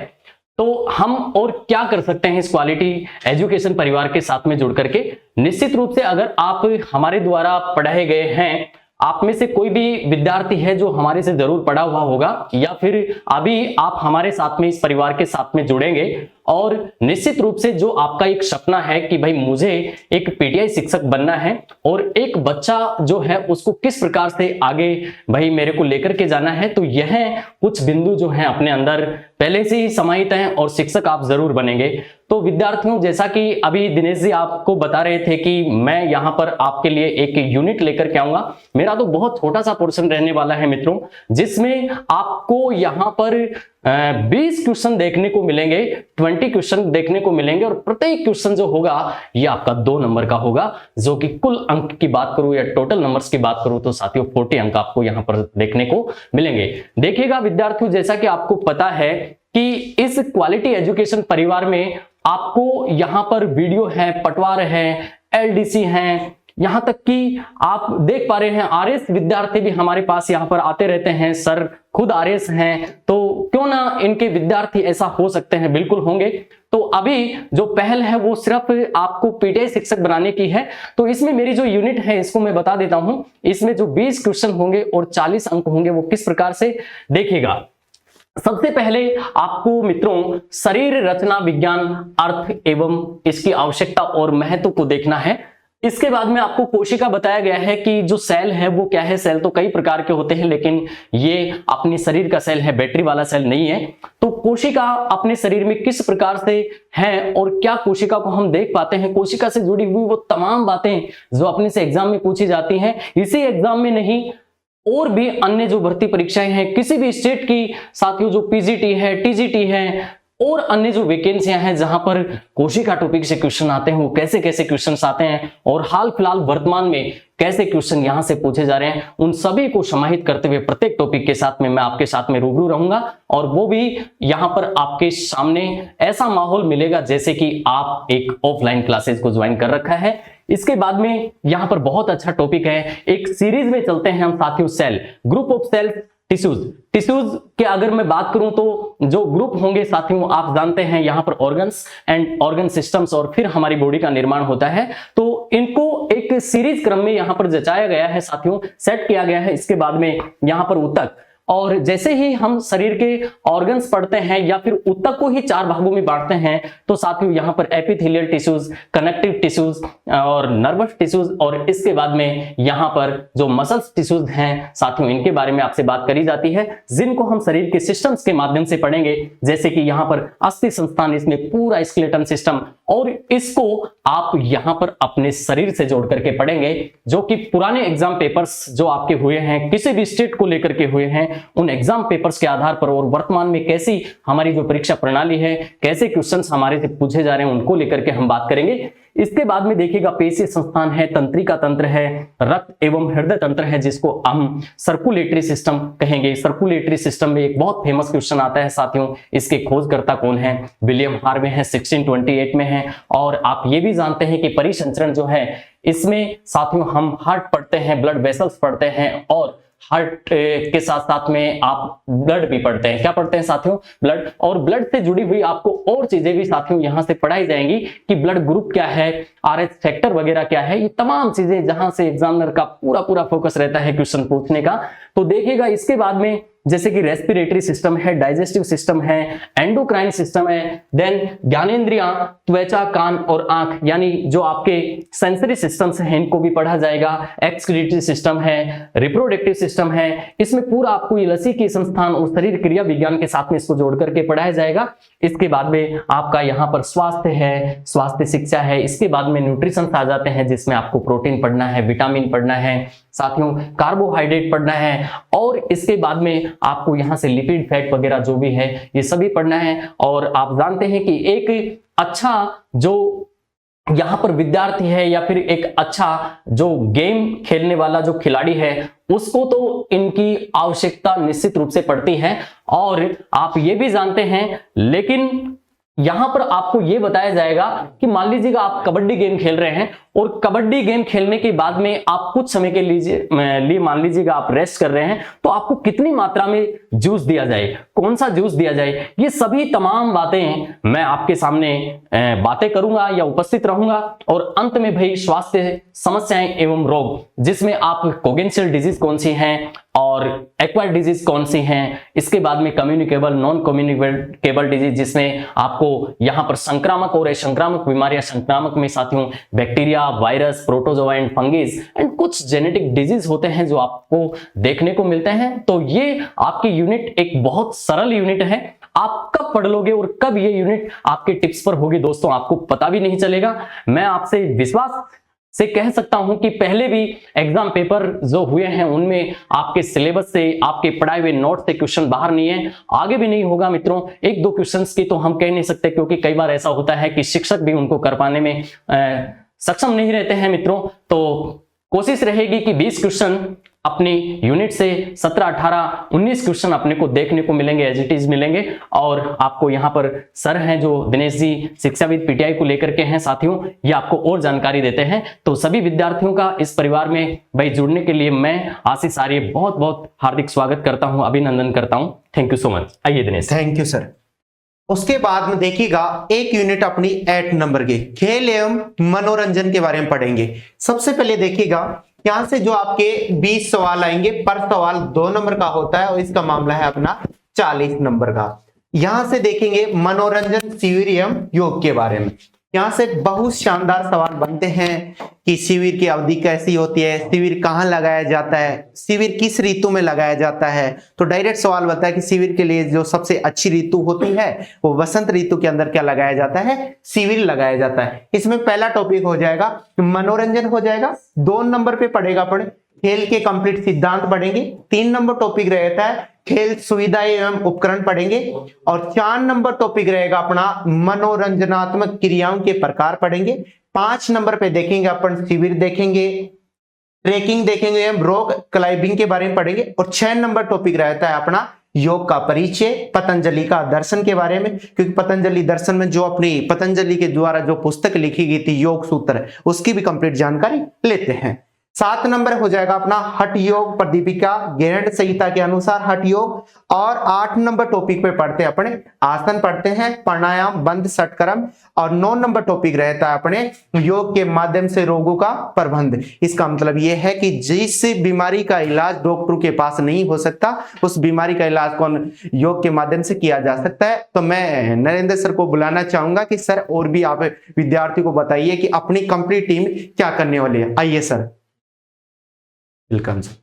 [SPEAKER 4] तो हम और क्या कर सकते हैं इस क्वालिटी एजुकेशन परिवार के साथ में जुड़ करके? निश्चित रूप से अगर आप हमारे द्वारा पढ़ाए गए हैं, आप में से कोई भी विद्यार्थी है जो हमारे से जरूर पढ़ा हुआ होगा या फिर अभी आप हमारे साथ में इस परिवार के साथ में जुड़ेंगे, और निश्चित रूप से जो आपका एक सपना है कि भाई मुझे एक पीटीआई शिक्षक बनना है और एक बच्चा जो है उसको किस प्रकार से आगे भाई मेरे को लेकर के जाना है, तो यह कुछ बिंदु जो है अपने अंदर पहले से ही समाहित हैं और शिक्षक आप जरूर बनेंगे। तो विद्यार्थियों, जैसा कि अभी दिनेश जी आपको बता रहे थे कि मैं यहाँ पर आपके लिए एक यूनिट लेकर के आऊंगा, मेरा तो बहुत छोटा सा पोर्शन रहने वाला है मित्रों, जिसमें आपको यहाँ पर 20 क्वेश्चन देखने को मिलेंगे, 20 क्वेश्चन देखने को मिलेंगे, और प्रत्येक क्वेश्चन जो होगा ये आपका 2 नंबर का होगा, जो कि कुल अंक की बात करूं या टोटल नंबर्स की बात करूं तो साथियों 40 अंक आपको यहां पर देखने को मिलेंगे। देखिएगा विद्यार्थियों, जैसा कि आपको पता है कि इस क्वालिटी एजुकेशन परिवार में आपको यहां पर वीडियो है, पटवार है, एलडीसी है, यहां तक कि आप देख पा रहे हैं आरएस विद्यार्थी भी हमारे पास यहां पर आते रहते हैं। सर खुद आरएस हैं, तो क्यों ना इनके विद्यार्थी ऐसा हो सकते हैं, बिल्कुल होंगे। तो अभी जो पहल है वो सिर्फ आपको पीटीआई शिक्षक बनाने की है। तो इसमें मेरी जो यूनिट है इसको मैं बता देता हूं। इसमें जो 20 क्वेश्चन होंगे और 40 अंक होंगे वो किस प्रकार से, देखिएगा। सबसे पहले आपको मित्रों शरीर रचना विज्ञान अर्थ एवं इसकी आवश्यकता और महत्व को देखना है। इसके बाद में आपको कोशिका बताया गया है कि जो सेल है वो क्या है। सेल तो कई प्रकार के होते हैं, लेकिन ये अपने शरीर का सेल है, बैटरी वाला सेल नहीं है। तो कोशिका अपने शरीर में किस प्रकार से है और क्या कोशिका को हम देख पाते हैं, कोशिका से जुड़ी हुई वो तमाम बातें जो अपने से एग्जाम में पूछी जाती हैं, इसी एग्जाम में नहीं और भी अन्य जो भर्ती परीक्षाएं हैं किसी भी स्टेट की, साथियों जो पीजीटी है, टीजीटी है और अन्य जो वैकेंसियां हैं जहां पर कोशिका टॉपिक से क्वेश्चन आते हैं, वो कैसे कैसे क्वेश्चंस आते हैं और हाल फिलहाल वर्तमान में कैसे क्वेश्चन यहां से पूछे जा रहे हैं, उन सभी को समाहित करते हुए प्रत्येक टॉपिक के साथ में मैं आपके साथ में रूबरू रहूंगा। और वो भी यहां पर आपके सामने ऐसा माहौल मिलेगा जैसे कि आप एक ऑफलाइन क्लासेस को ज्वाइन कर रखा है। इसके बाद में यहां पर बहुत अच्छा टॉपिक है, एक सीरीज में चलते हैं हम साथियों, cell, group of cell, tissues के अगर मैं बात करूं तो जो ग्रुप होंगे साथियों आप जानते हैं यहां पर ऑर्गन्स एंड ऑर्गन सिस्टम्स और फिर हमारी बॉडी का निर्माण होता है। तो इनको एक सीरीज क्रम में यहां पर जचाया गया है साथियों, सेट किया गया है। इसके बाद में यहां पर ऊतक, और जैसे ही हम शरीर के ऑर्गन्स पढ़ते हैं या फिर ऊतक को ही 4 भागों में बांटते हैं तो साथियों यहां पर एपिथेलियल टिश्यूज, कनेक्टिव टिश्यूज और नर्वस टिश्यूज, और इसके बाद में यहां पर जो मसल्स टिश्यूज हैं साथियों इनके बारे में आपसे बात करी जाती है, जिनको हम शरीर के सिस्टम्स के माध्यम से पढ़ेंगे। जैसे कि यहां पर अस्थि संस्थान, इसमें पूरा स्केलेटन सिस्टम, और इसको आप यहां पर अपने शरीर से जोड़ करके पढ़ेंगे, जो कि पुराने एग्जाम पेपर्स जो आपके हुए हैं किसी भी स्टेट को लेकर के हुए हैं उन एग्जाम पेपर्स के आधार पर और वर्तमान में कैसी हमारी जो परीक्षा प्रणाली है, कैसे क्वेश्चंस हमारे से पूछे जा रहे हैं, उनको लेकर के हम बात करेंगे। इसके बाद में देखिएगा पेशीय संस्थान है, तंत्रिका तंत्र है, रक्त एवं हृदय तंत्र है, जिसको हम सर्कुलेटरी सिस्टम कहेंगे। सर्कुलेटरी सिस्टम में एक बहुत फेमस क्वेश्चन आता है साथियों, इसके खोजकर्ता कौन है? विलियम हार्वे है, 1628 में है। और आप ये भी जानते हैं कि परिसंचरण जो है इसमें साथियों हम हार्ट पढ़ते हैं, ब्लड वेसल्स पढ़ते हैं, और हार्ट के साथ साथ में आप ब्लड भी पढ़ते हैं। क्या पढ़ते हैं साथियों? ब्लड। और ब्लड से जुड़ी हुई आपको और चीजें भी साथियों यहां से पढ़ाई जाएंगी कि ब्लड ग्रुप क्या है, आरएच फैक्टर वगैरह क्या है, ये तमाम चीजें जहां से एग्जामिनर का पूरा फोकस रहता है क्वेश्चन पूछने का। तो देखिएगा इसके बाद में जैसे कि रेस्पिरेटरी सिस्टम है, डाइजेस्टिव सिस्टम है, एंडोक्राइन सिस्टम है, देन ज्ञानेंद्रियां, त्वचा, कान और आंख, यानी जो आपके सेंसरी सिस्टम्स हैं इनको भी पढ़ा जाएगा। एक्सक्रीटरी सिस्टम है, रिप्रोडक्टिव सिस्टम है, इसमें पूरा आपको ये लसीकी संस्थान और शरीर क्रिया विज्ञान के साथ में इसको जोड़ करके पढ़ाया जाएगा। इसके बाद में आपका यहाँ पर स्वास्थ्य है, स्वास्थ्य शिक्षा है। इसके बाद में न्यूट्रिशन आ जाते हैं, जिसमें आपको प्रोटीन पढ़ना है, विटामिन पढ़ना है, साथियों कार्बोहाइड्रेट पढ़ना है, और इसके बाद में आपको यहाँ से लिपिड, फैट वगैरह जो भी है ये सभी पढ़ना है। और आप जानते हैं कि एक अच्छा जो यहाँ पर विद्यार्थी है या फिर एक अच्छा जो गेम खेलने वाला जो खिलाड़ी है उसको तो इनकी आवश्यकता निश्चित रूप से पड़ती है। और आप ये भी जानते हैं, लेकिन यहां पर आपको यह बताया जाएगा कि मान लीजिएगा आप कबड्डी गेम खेल रहे हैं, और कबड्डी गेम खेलने के बाद में आप कुछ समय के लिए मान लीजिएगा आप रेस्ट कर रहे हैं, तो आपको कितनी मात्रा में जूस दिया जाए, कौन सा जूस दिया जाए, ये सभी तमाम बातें मैं आपके सामने बातें करूंगा या उपस्थित रहूंगा। और अंत में भाई स्वास्थ्य समस्याएं एवं रोग, जिसमें आप कोगेंशियल डिजीज कौन सी हैं और एक्वायर्ड डिजीज कौन सी हैं, इसके बाद में कम्युनिकेबल, नॉन कम्युनिकेबल डिजीज, जिसमें आपको यहां पर संक्रामक और असंक्रामक बीमारियां, संक्रामक में साथियों bacteria, virus, protozoa and fungus and कुछ जेनेटिक डिजीज होते हैं जो आपको देखने को मिलते हैं। तो ये आपकी यूनिट एक बहुत सरल यूनिट है। आप कब पढ़ लोगे और कब ये यूनिट आपके टिप्स पर होगी दोस्तों, आपको पता भी नहीं चलेगा। मैं आपसे विश्वास से कह सकता हूं कि पहले भी एग्जाम पेपर जो हुए हैं उनमें आपके सिलेबस से, आपके पढ़ाए हुए नोट से क्वेश्चन बाहर नहीं है, आगे भी नहीं होगा मित्रों। एक दो क्वेश्चंस की तो हम कह नहीं सकते, क्योंकि कई बार ऐसा होता है कि शिक्षक भी उनको कर पाने में सक्षम नहीं रहते हैं मित्रों। तो कोशिश रहेगी कि 20 क्वेश्चन अपनी यूनिट से 17, 18, 19 क्वेश्चन अपने को देखने को मिलेंगे, एज इट इज मिलेंगे। और आपको यहाँ पर सर हैं जो दिनेश जी शिक्षाविद पीटीआई को लेकर के हैं साथियों, ये आपको और जानकारी देते हैं। तो सभी विद्यार्थियों का इस परिवार में भाई जुड़ने के लिए मैं आशीष आर्य बहुत बहुत हार्दिक स्वागत करता हूं, अभिनंदन करता हूं। Thank you so much. आइए दिनेश।
[SPEAKER 2] Thank you sir. उसके बाद में देखिएगा एक यूनिट अपनी 8 नंबर के खेल एवं मनोरंजन के बारे में पढ़ेंगे। सबसे पहले देखिएगा यहां से जो आपके 20 सवाल आएंगे, पर सवाल 2 नंबर का होता है और इसका मामला है अपना 40 नंबर का। यहां से देखेंगे मनोरंजन, शिविर एवं योग के बारे में। यहाँ से बहुत शानदार सवाल बनते हैं कि शिविर की अवधि कैसी होती है, शिविर कहाँ लगाया जाता है, शिविर किस ऋतु में लगाया जाता है। तो डायरेक्ट सवाल बताता है कि शिविर के लिए जो सबसे अच्छी ऋतु होती है वो वसंत ऋतु के अंदर क्या लगाया जाता है, शिविर लगाया जाता है। इसमें पहला टॉपिक हो जाएगा मनोरंजन हो जाएगा। 2 नंबर पे पढ़ेगा पढ़े खेल के कंप्लीट सिद्धांत पढ़ेंगे। 3 नंबर टॉपिक रहता है खेल सुविधा एवं उपकरण पढ़ेंगे। और 4 नंबर टॉपिक रहेगा अपना मनोरंजनात्मक क्रियाओं के प्रकार पढ़ेंगे। 5 नंबर पे देखेंगे अपन शिविर देखेंगे, ट्रेकिंग देखेंगे एवं रॉक क्लाइंबिंग के बारे में पढ़ेंगे। और 6 नंबर टॉपिक रहता है अपना योग का परिचय, पतंजलि का दर्शन के बारे में, क्योंकि पतंजलि दर्शन में जो अपनी पतंजलि के द्वारा जो पुस्तक लिखी गई थी योग सूत्र, उसकी भी कंप्लीट जानकारी लेते हैं। 7 नंबर हो जाएगा अपना हठ योग प्रदीपिका गैरंड संहिता के अनुसार हठ योग। और 8 नंबर टॉपिक पे पढ़ते हैं अपने आसन पढ़ते हैं, प्राणायाम, बंद, षटक्रम। और 9 नंबर टॉपिक रहता है अपने योग के माध्यम से रोगों का प्रबंध। इसका मतलब यह है कि जिस बीमारी का इलाज डॉक्टर के पास नहीं हो सकता, उस बीमारी का इलाज कौन योग के माध्यम से किया जा सकता है। तो मैं नरेंद्र सर को बुलाना चाहूंगा कि सर और भी आप विद्यार्थी को बताइए कि अपनी कंप्लीट टीम क्या करने वाली है। आइए सर। Welcome sir.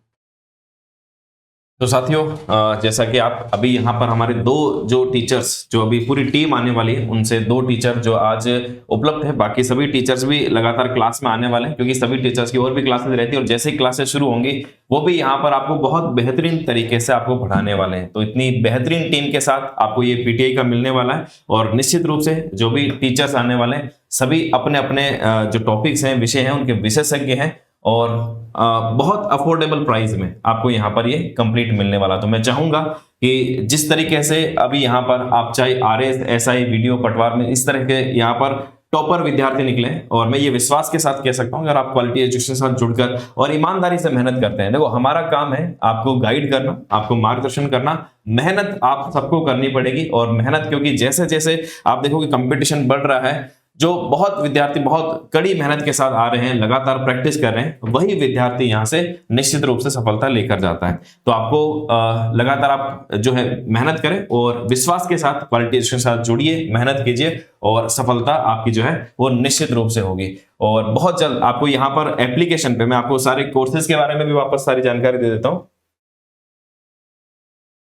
[SPEAKER 1] तो साथियों, जैसा कि आप अभी यहाँ पर हमारे दो जो टीचर्स, जो अभी पूरी टीम आने वाली है, उनसे दो टीचर जो आज उपलब्ध है, बाकी सभी टीचर्स भी लगातार क्लास में आने वाले हैं, क्योंकि सभी टीचर्स की और भी क्लासेस रहती है और जैसे ही क्लासेस शुरू होंगी वो भी यहाँ पर आपको बहुत बेहतरीन तरीके से आपको पढ़ाने वाले हैं। तो इतनी बेहतरीन टीम के साथ आपको ये पीटीआई का मिलने वाला है और निश्चित रूप से जो भी टीचर्स आने वाले हैं सभी अपने अपने जो टॉपिक्स हैं, विषय हैं, उनके विशेषज्ञ हैं और बहुत अफोर्डेबल प्राइस में आपको यहाँ पर ये कंप्लीट मिलने वाला। तो मैं चाहूंगा कि जिस तरीके से अभी यहाँ पर आप चाहे आरएस, एसआई, वीडियो, पटवार में इस तरह के यहाँ पर टॉपर विद्यार्थी निकले, और मैं ये विश्वास के साथ कह सकता हूँ अगर आप क्वालिटी एजुकेशन के साथ जुड़कर और ईमानदारी से मेहनत करते हैं, देखो हमारा काम है आपको गाइड करना, आपको मार्गदर्शन करना, मेहनत आप सबको करनी पड़ेगी। और मेहनत, क्योंकि जैसे जैसे आप देखोगे कंपटीशन बढ़ रहा है, जो बहुत विद्यार्थी बहुत कड़ी मेहनत के साथ आ रहे हैं, लगातार प्रैक्टिस कर रहे हैं, वही विद्यार्थी यहां से निश्चित रूप से सफलता लेकर जाता है। तो आपको लगातार आप जो है मेहनत करें और विश्वास के साथ क्वालिटी एजुकेशन के साथ जुड़िए, मेहनत कीजिए और सफलता आपकी जो है वो निश्चित रूप से होगी। और बहुत जल्द आपको यहाँ पर एप्लीकेशन पे मैं आपको सारे कोर्सेज के बारे में भी वापस सारी जानकारी दे देता हूँ।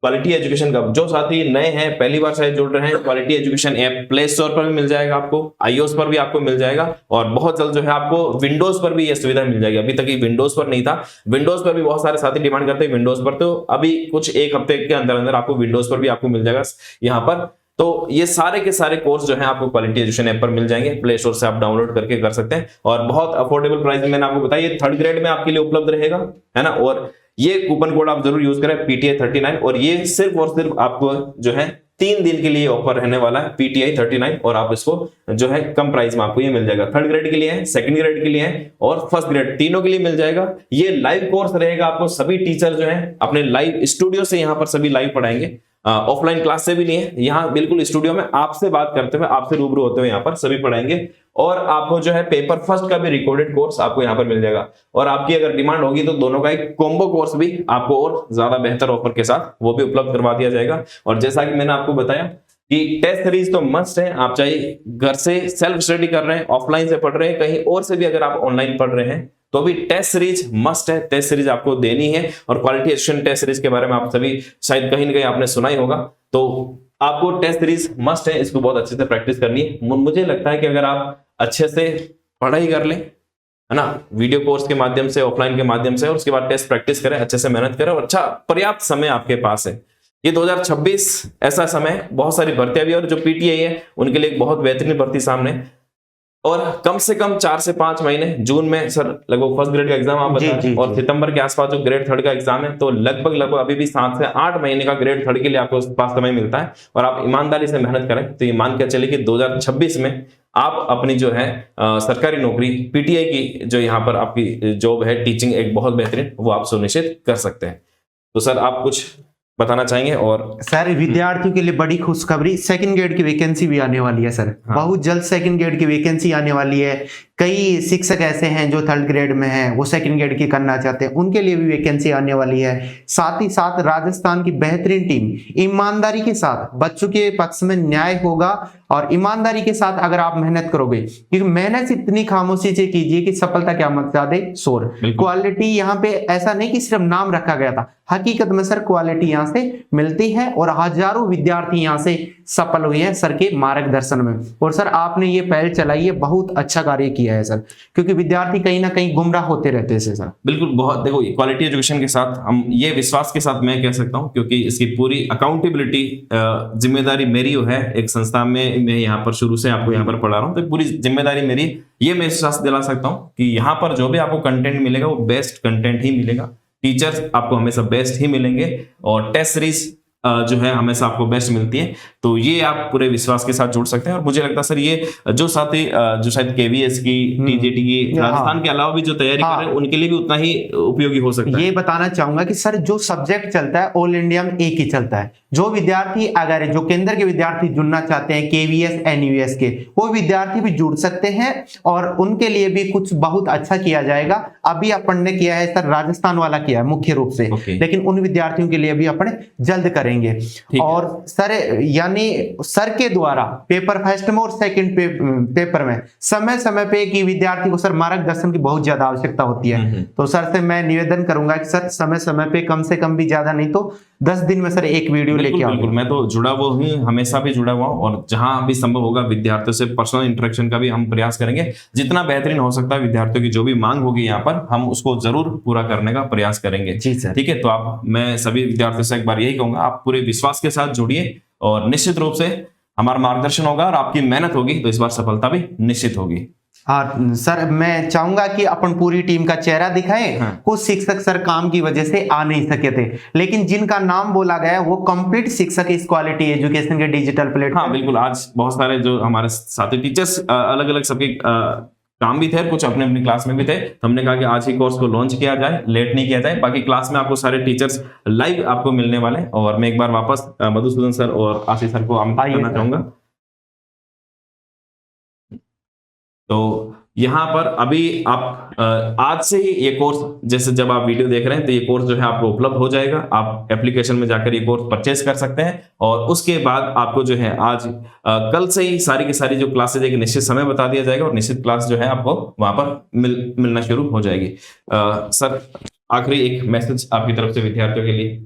[SPEAKER 1] क्वालिटी एजुकेशन का जो साथी नए हैं, पहली बार शायद जुड़ रहे हैं, quality education app play store पर भी मिल जाएगा, आपको iOS पर भी आपको मिल जाएगा और बहुत जल्द जो है आपको विंडोज पर भी ये सुविधा मिल जाएगी। अभी तक ये विंडोज पर नहीं था, विंडोज पर भी बहुत सारे साथी डिमांड करते हैं विंडोज पर, तो अभी कुछ एक हफ्ते के अंदर अंदर आपको विंडोज पर भी आपको मिल जाएगा यहाँ पर। तो ये सारे के सारे कोर्स जो है आपको क्वालिटी एजुकेशन ऐप पर मिल जाएंगे, प्ले स्टोर से आप डाउनलोड करके कर सकते हैं और बहुत अफोर्डेबल प्राइस में। मैंने आपको बताया ये 3rd ग्रेड में आपके लिए उपलब्ध रहेगा, है ना। और ये कूपन कोड आप जरूर यूज करें PTI 39, और ये सिर्फ और सिर्फ आपको जो है 3 दिन के लिए ऑफर रहने वाला है PTI 39, और आप इसको जो है कम प्राइस में आपको ये मिल जाएगा। 3rd ग्रेड के लिए है, 2nd ग्रेड के लिए है और 1st ग्रेड, तीनों के लिए मिल जाएगा। ये लाइव कोर्स रहेगा, आपको सभी टीचर जो है अपने लाइव स्टूडियो से यहाँ पर सभी लाइव पढ़ाएंगे, ऑफलाइन क्लास से भी नहीं है, यहाँ बिल्कुल स्टूडियो में आपसे बात करते हुए, आपसे रूबरू होते हुए यहाँ पर सभी पढ़ाएंगे। और आपको जो है पेपर फर्स्ट का भी रिकॉर्डेड कोर्स आपको यहाँ पर मिल जाएगा। और आपकी अगर डिमांड होगी तो दोनों का एक कॉम्बो कोर्स भी आपको और ज्यादा बेहतर ऑफर के साथ वो भी उपलब्ध करवा दिया जाएगा। और जैसा कि मैंने आपको बताया कि टेस्ट सीरीज तो मस्ट है, आप चाहे घर से सेल्फ स्टडी कर रहे हैं, ऑफलाइन से पढ़ रहे हैं, कहीं और से भी अगर आप ऑनलाइन पढ़ रहे हैं तो भी टेस्ट सीरीज मस्ट है, टेस्ट सीरीज आपको देनी है। और क्वालिटी एजुकेशन टेस्ट सीरीज के बारे में आप सभी शायद कहीं ना कहीं आपने सुना ही होगा, तो आपको टेस्ट सीरीज मस्ट है, इसको बहुत अच्छे से प्रैक्टिस करनी है। मुझे लगता है कि अगर आप अच्छे से पढ़ाई कर लें, है ना, वीडियो कोर्स के माध्यम से, ऑफलाइन के माध्यम से, और उसके बाद टेस्ट प्रैक्टिस करें, अच्छे से मेहनत करें और अच्छा पर्याप्त समय आपके पास है। ये 2026 ऐसा समय, बहुत सारी भर्तियां भी, और जो PTI है उनके लिए एक बहुत बेहतरीन भर्ती सामने, और कम से कम 4 से 5 महीने, जून में सर लगभग 1st ग्रेड का एग्जाम आप बता रहे हैं, और सितंबर के आसपास जो ग्रेड 3rd का एग्जाम है, तो लगभग अभी भी 7 से 8 महीने का ग्रेड 3rd के लिए आपको पास समय मिलता है। और आप ईमानदारी से मेहनत करें तो ये मान के चलिए कि 2026 में आप अपनी जो है सरकारी नौकरी, PTI की जो यहाँ पर आपकी जॉब है, टीचिंग एक बहुत बेहतरीन, वो आप सुनिश्चित कर सकते हैं। तो सर आप कुछ बताना चाहेंगे? और
[SPEAKER 2] सर विद्यार्थियों के लिए बड़ी खुशखबरी, 2nd ग्रेड की वैकेंसी भी आने वाली है सर।
[SPEAKER 1] हाँ।
[SPEAKER 2] बहुत जल्द 2nd ग्रेड की वैकेंसी आने वाली है। कई शिक्षक ऐसे हैं जो 3rd ग्रेड में हैं, वो 2nd ग्रेड की करना चाहते हैं, उनके लिए भी वैकेंसी आने वाली है। साथ ही साथ राजस्थान की बेहतरीन टीम ईमानदारी के साथ, बच्चों के पक्ष में न्याय होगा और ईमानदारी के साथ अगर आप मेहनत करोगे, क्योंकि मेहनत इतनी खामोशी से कीजिए कि सफलता क्या मचा दे शोर। क्वालिटी यहाँ पे ऐसा नहीं कि सिर्फ नाम रखा गया था, हकीकत में सर क्वालिटी यहाँ से मिलती है और हजारों विद्यार्थी यहाँ से सफल हुए हैं सर के मार्गदर्शन में। और सर आपने ये पहल चलाई है, बहुत अच्छा कार्य किया है सर, क्योंकि विद्यार्थी कहीं ना कहीं गुमराह होते रहते हैं सर।
[SPEAKER 1] बिल्कुल, बहुत देखो क्वालिटी एजुकेशन के साथ हम ये विश्वास के साथ मैं कह सकता हूँ, क्योंकि इसकी पूरी अकाउंटेबिलिटी जिम्मेदारी मेरी है। एक संस्था में मैं यहाँ पर शुरू से आपको यहाँ पर पढ़ा रहा हूँ, तो पूरी जिम्मेदारी मेरी, ये मैं विश्वास दिला सकता हूँ कि यहाँ पर जो भी आपको कंटेंट मिलेगा वो बेस्ट कंटेंट ही मिलेगा। टीचर्स आपको हमेशा बेस्ट ही मिलेंगे और टेस्ट सीरीज जो है हमेशा आपको बेस्ट मिलती है। तो ये आप पूरे विश्वास के साथ जुड़ सकते हैं। और मुझे लगता है सर ये जो साथी जो शायद KVS की, TJT की, राजस्थान के अलावा भी जो तैयारी कर रहे हैं उनके लिए भी उतना ही उपयोगी हो सकता है।
[SPEAKER 2] ये बताना चाहूंगा कि सर जो सब्जेक्ट चलता है ऑल इंडिया में एक ही चलता है, जो विद्यार्थी अगर जो केंद्र के विद्यार्थी जुड़ना चाहते हैं केवीएस एनयूएस के, वो विद्यार्थी भी जुड़ सकते हैं और उनके लिए भी कुछ बहुत अच्छा किया जाएगा। अभी अपन ने किया है सर, राजस्थान वाला किया है मुख्य रूप से, लेकिन उन विद्यार्थियों के लिए भी अपन जल्द करेंगे। और सर यानी सर के द्वारा पेपर फर्स्ट में और सेकंड पेपर में समय समय पे कि विद्यार्थी को सर मार्गदर्शन की बहुत ज्यादा आवश्यकता होती है। तो सर से मैं निवेदन करूंगा कि सर समय समय पे कम से कम भी ज्यादा नहीं तो 10 दिन में सर एक वीडियो लेके आओ।
[SPEAKER 1] बिल्कुल, मैं तो जुड़ा हुआ हूँ, हमेशा भी जुड़ा हुआ हूँ और जहां भी संभव होगा विद्यार्थियों से पर्सनल इंटरेक्शन का भी हम प्रयास करेंगे। जितना बेहतरीन हो सकता है विद्यार्थियों की जो भी मांग होगी यहाँ पर हम उसको जरूर पूरा करने का प्रयास करेंगे।
[SPEAKER 2] जी सर।
[SPEAKER 1] ठीक है, तो आप मैं सभी विद्यार्थियों से एक बार यही कहूंगा, आप पूरे विश्वास के साथ जुड़िए और निश्चित रूप से हमारा मार्गदर्शन होगा और आपकी मेहनत होगी तो इस बार सफलता भी निश्चित होगी।
[SPEAKER 2] हाँ सर, मैं चाहूंगा कि अपन पूरी टीम का चेहरा दिखाएं। कुछ शिक्षक सर काम की वजह से आ नहीं सके थे, लेकिन जिनका नाम बोला गया वो कंप्लीट शिक्षक इस क्वालिटी एजुकेशन के डिजिटल प्लेटफॉर्म।
[SPEAKER 1] हाँ बिल्कुल, आज बहुत सारे जो हमारे साथी टीचर्स अलग अलग सबके काम भी थे, कुछ अपने अपनी क्लास में भी थे, तो हमने कहा कि आज ही कोर्स को लॉन्च किया जाए, लेट नहीं किया जाए। बाकी क्लास में आपको सारे टीचर्स लाइव आपको मिलने वाले। और मैं एक बार वापस मधुसूदन सर और आशीष सर को आमंत्रित करना चाहूंगा। तो यहाँ पर अभी आप आज से ही ये कोर्स, जैसे जब आप वीडियो देख रहे हैं तो ये कोर्स जो है आपको उपलब्ध हो जाएगा। आप एप्लीकेशन में जाकर ये कोर्स परचेज कर सकते हैं और उसके बाद आपको जो है आज कल से ही सारी की सारी जो क्लासेज एक निश्चित समय बता दिया जाएगा और निश्चित क्लास जो है आपको वहां पर मिलना शुरू हो जाएगी। सर आखिरी एक मैसेज आपकी तरफ से विद्यार्थियों के लिए।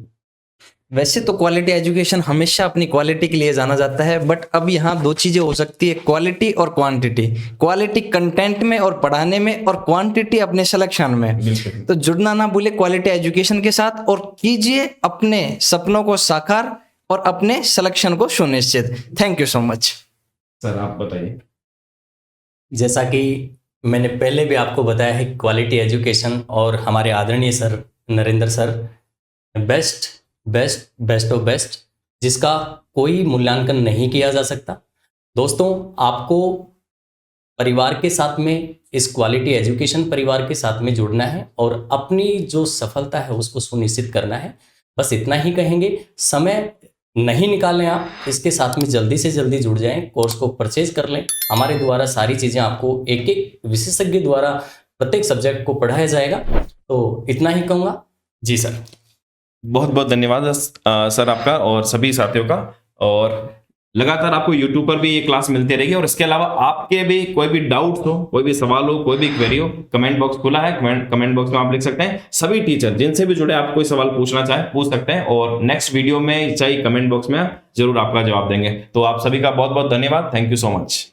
[SPEAKER 3] वैसे तो क्वालिटी एजुकेशन हमेशा अपनी क्वालिटी के लिए जाना जाता है, बट अब यहाँ दो चीजें हो सकती है, क्वालिटी और क्वांटिटी। क्वालिटी कंटेंट में और पढ़ाने में और क्वांटिटी अपने सिलेक्शन में। तो जुड़ना ना भूले क्वालिटी एजुकेशन के साथ और कीजिए अपने सपनों को साकार और अपने सिलेक्शन को सुनिश्चित। Thank you so much.
[SPEAKER 1] Sir आप बताइए।
[SPEAKER 4] जैसा कि मैंने पहले भी आपको बताया है, क्वालिटी एजुकेशन और हमारे आदरणीय sir Narendra sir best of best, जिसका कोई मूल्यांकन नहीं किया जा सकता। दोस्तों, आपको परिवार के साथ में, इस क्वालिटी एजुकेशन परिवार के साथ में जुड़ना है और अपनी जो सफलता है उसको सुनिश्चित करना है। बस इतना ही कहेंगे। समय नहीं निकालें, आप इसके साथ में जल्दी से जल्दी जुड़ जाएं, कोर्स को परचेज कर लें। हमारे द्वारा सारी चीज़ें आपको एक एक विशेषज्ञ द्वारा प्रत्येक सब्जेक्ट को पढ़ाया जाएगा। तो इतना ही कहूँगा। जी सर,
[SPEAKER 1] बहुत बहुत धन्यवाद सर आपका और सभी साथियों का। और लगातार आपको YouTube पर भी ये क्लास मिलती रहेगी और इसके अलावा आपके भी कोई भी डाउट्स हो, कोई भी सवाल हो, कोई भी क्वेरी हो, कमेंट बॉक्स खुला है। कमेंट बॉक्स में आप लिख सकते हैं। सभी टीचर जिनसे भी जुड़े आप कोई सवाल पूछना चाहे पूछ सकते हैं और नेक्स्ट वीडियो में चाहे कमेंट बॉक्स में जरूर आपका जवाब देंगे। तो आप सभी का बहुत बहुत धन्यवाद। Thank you so much.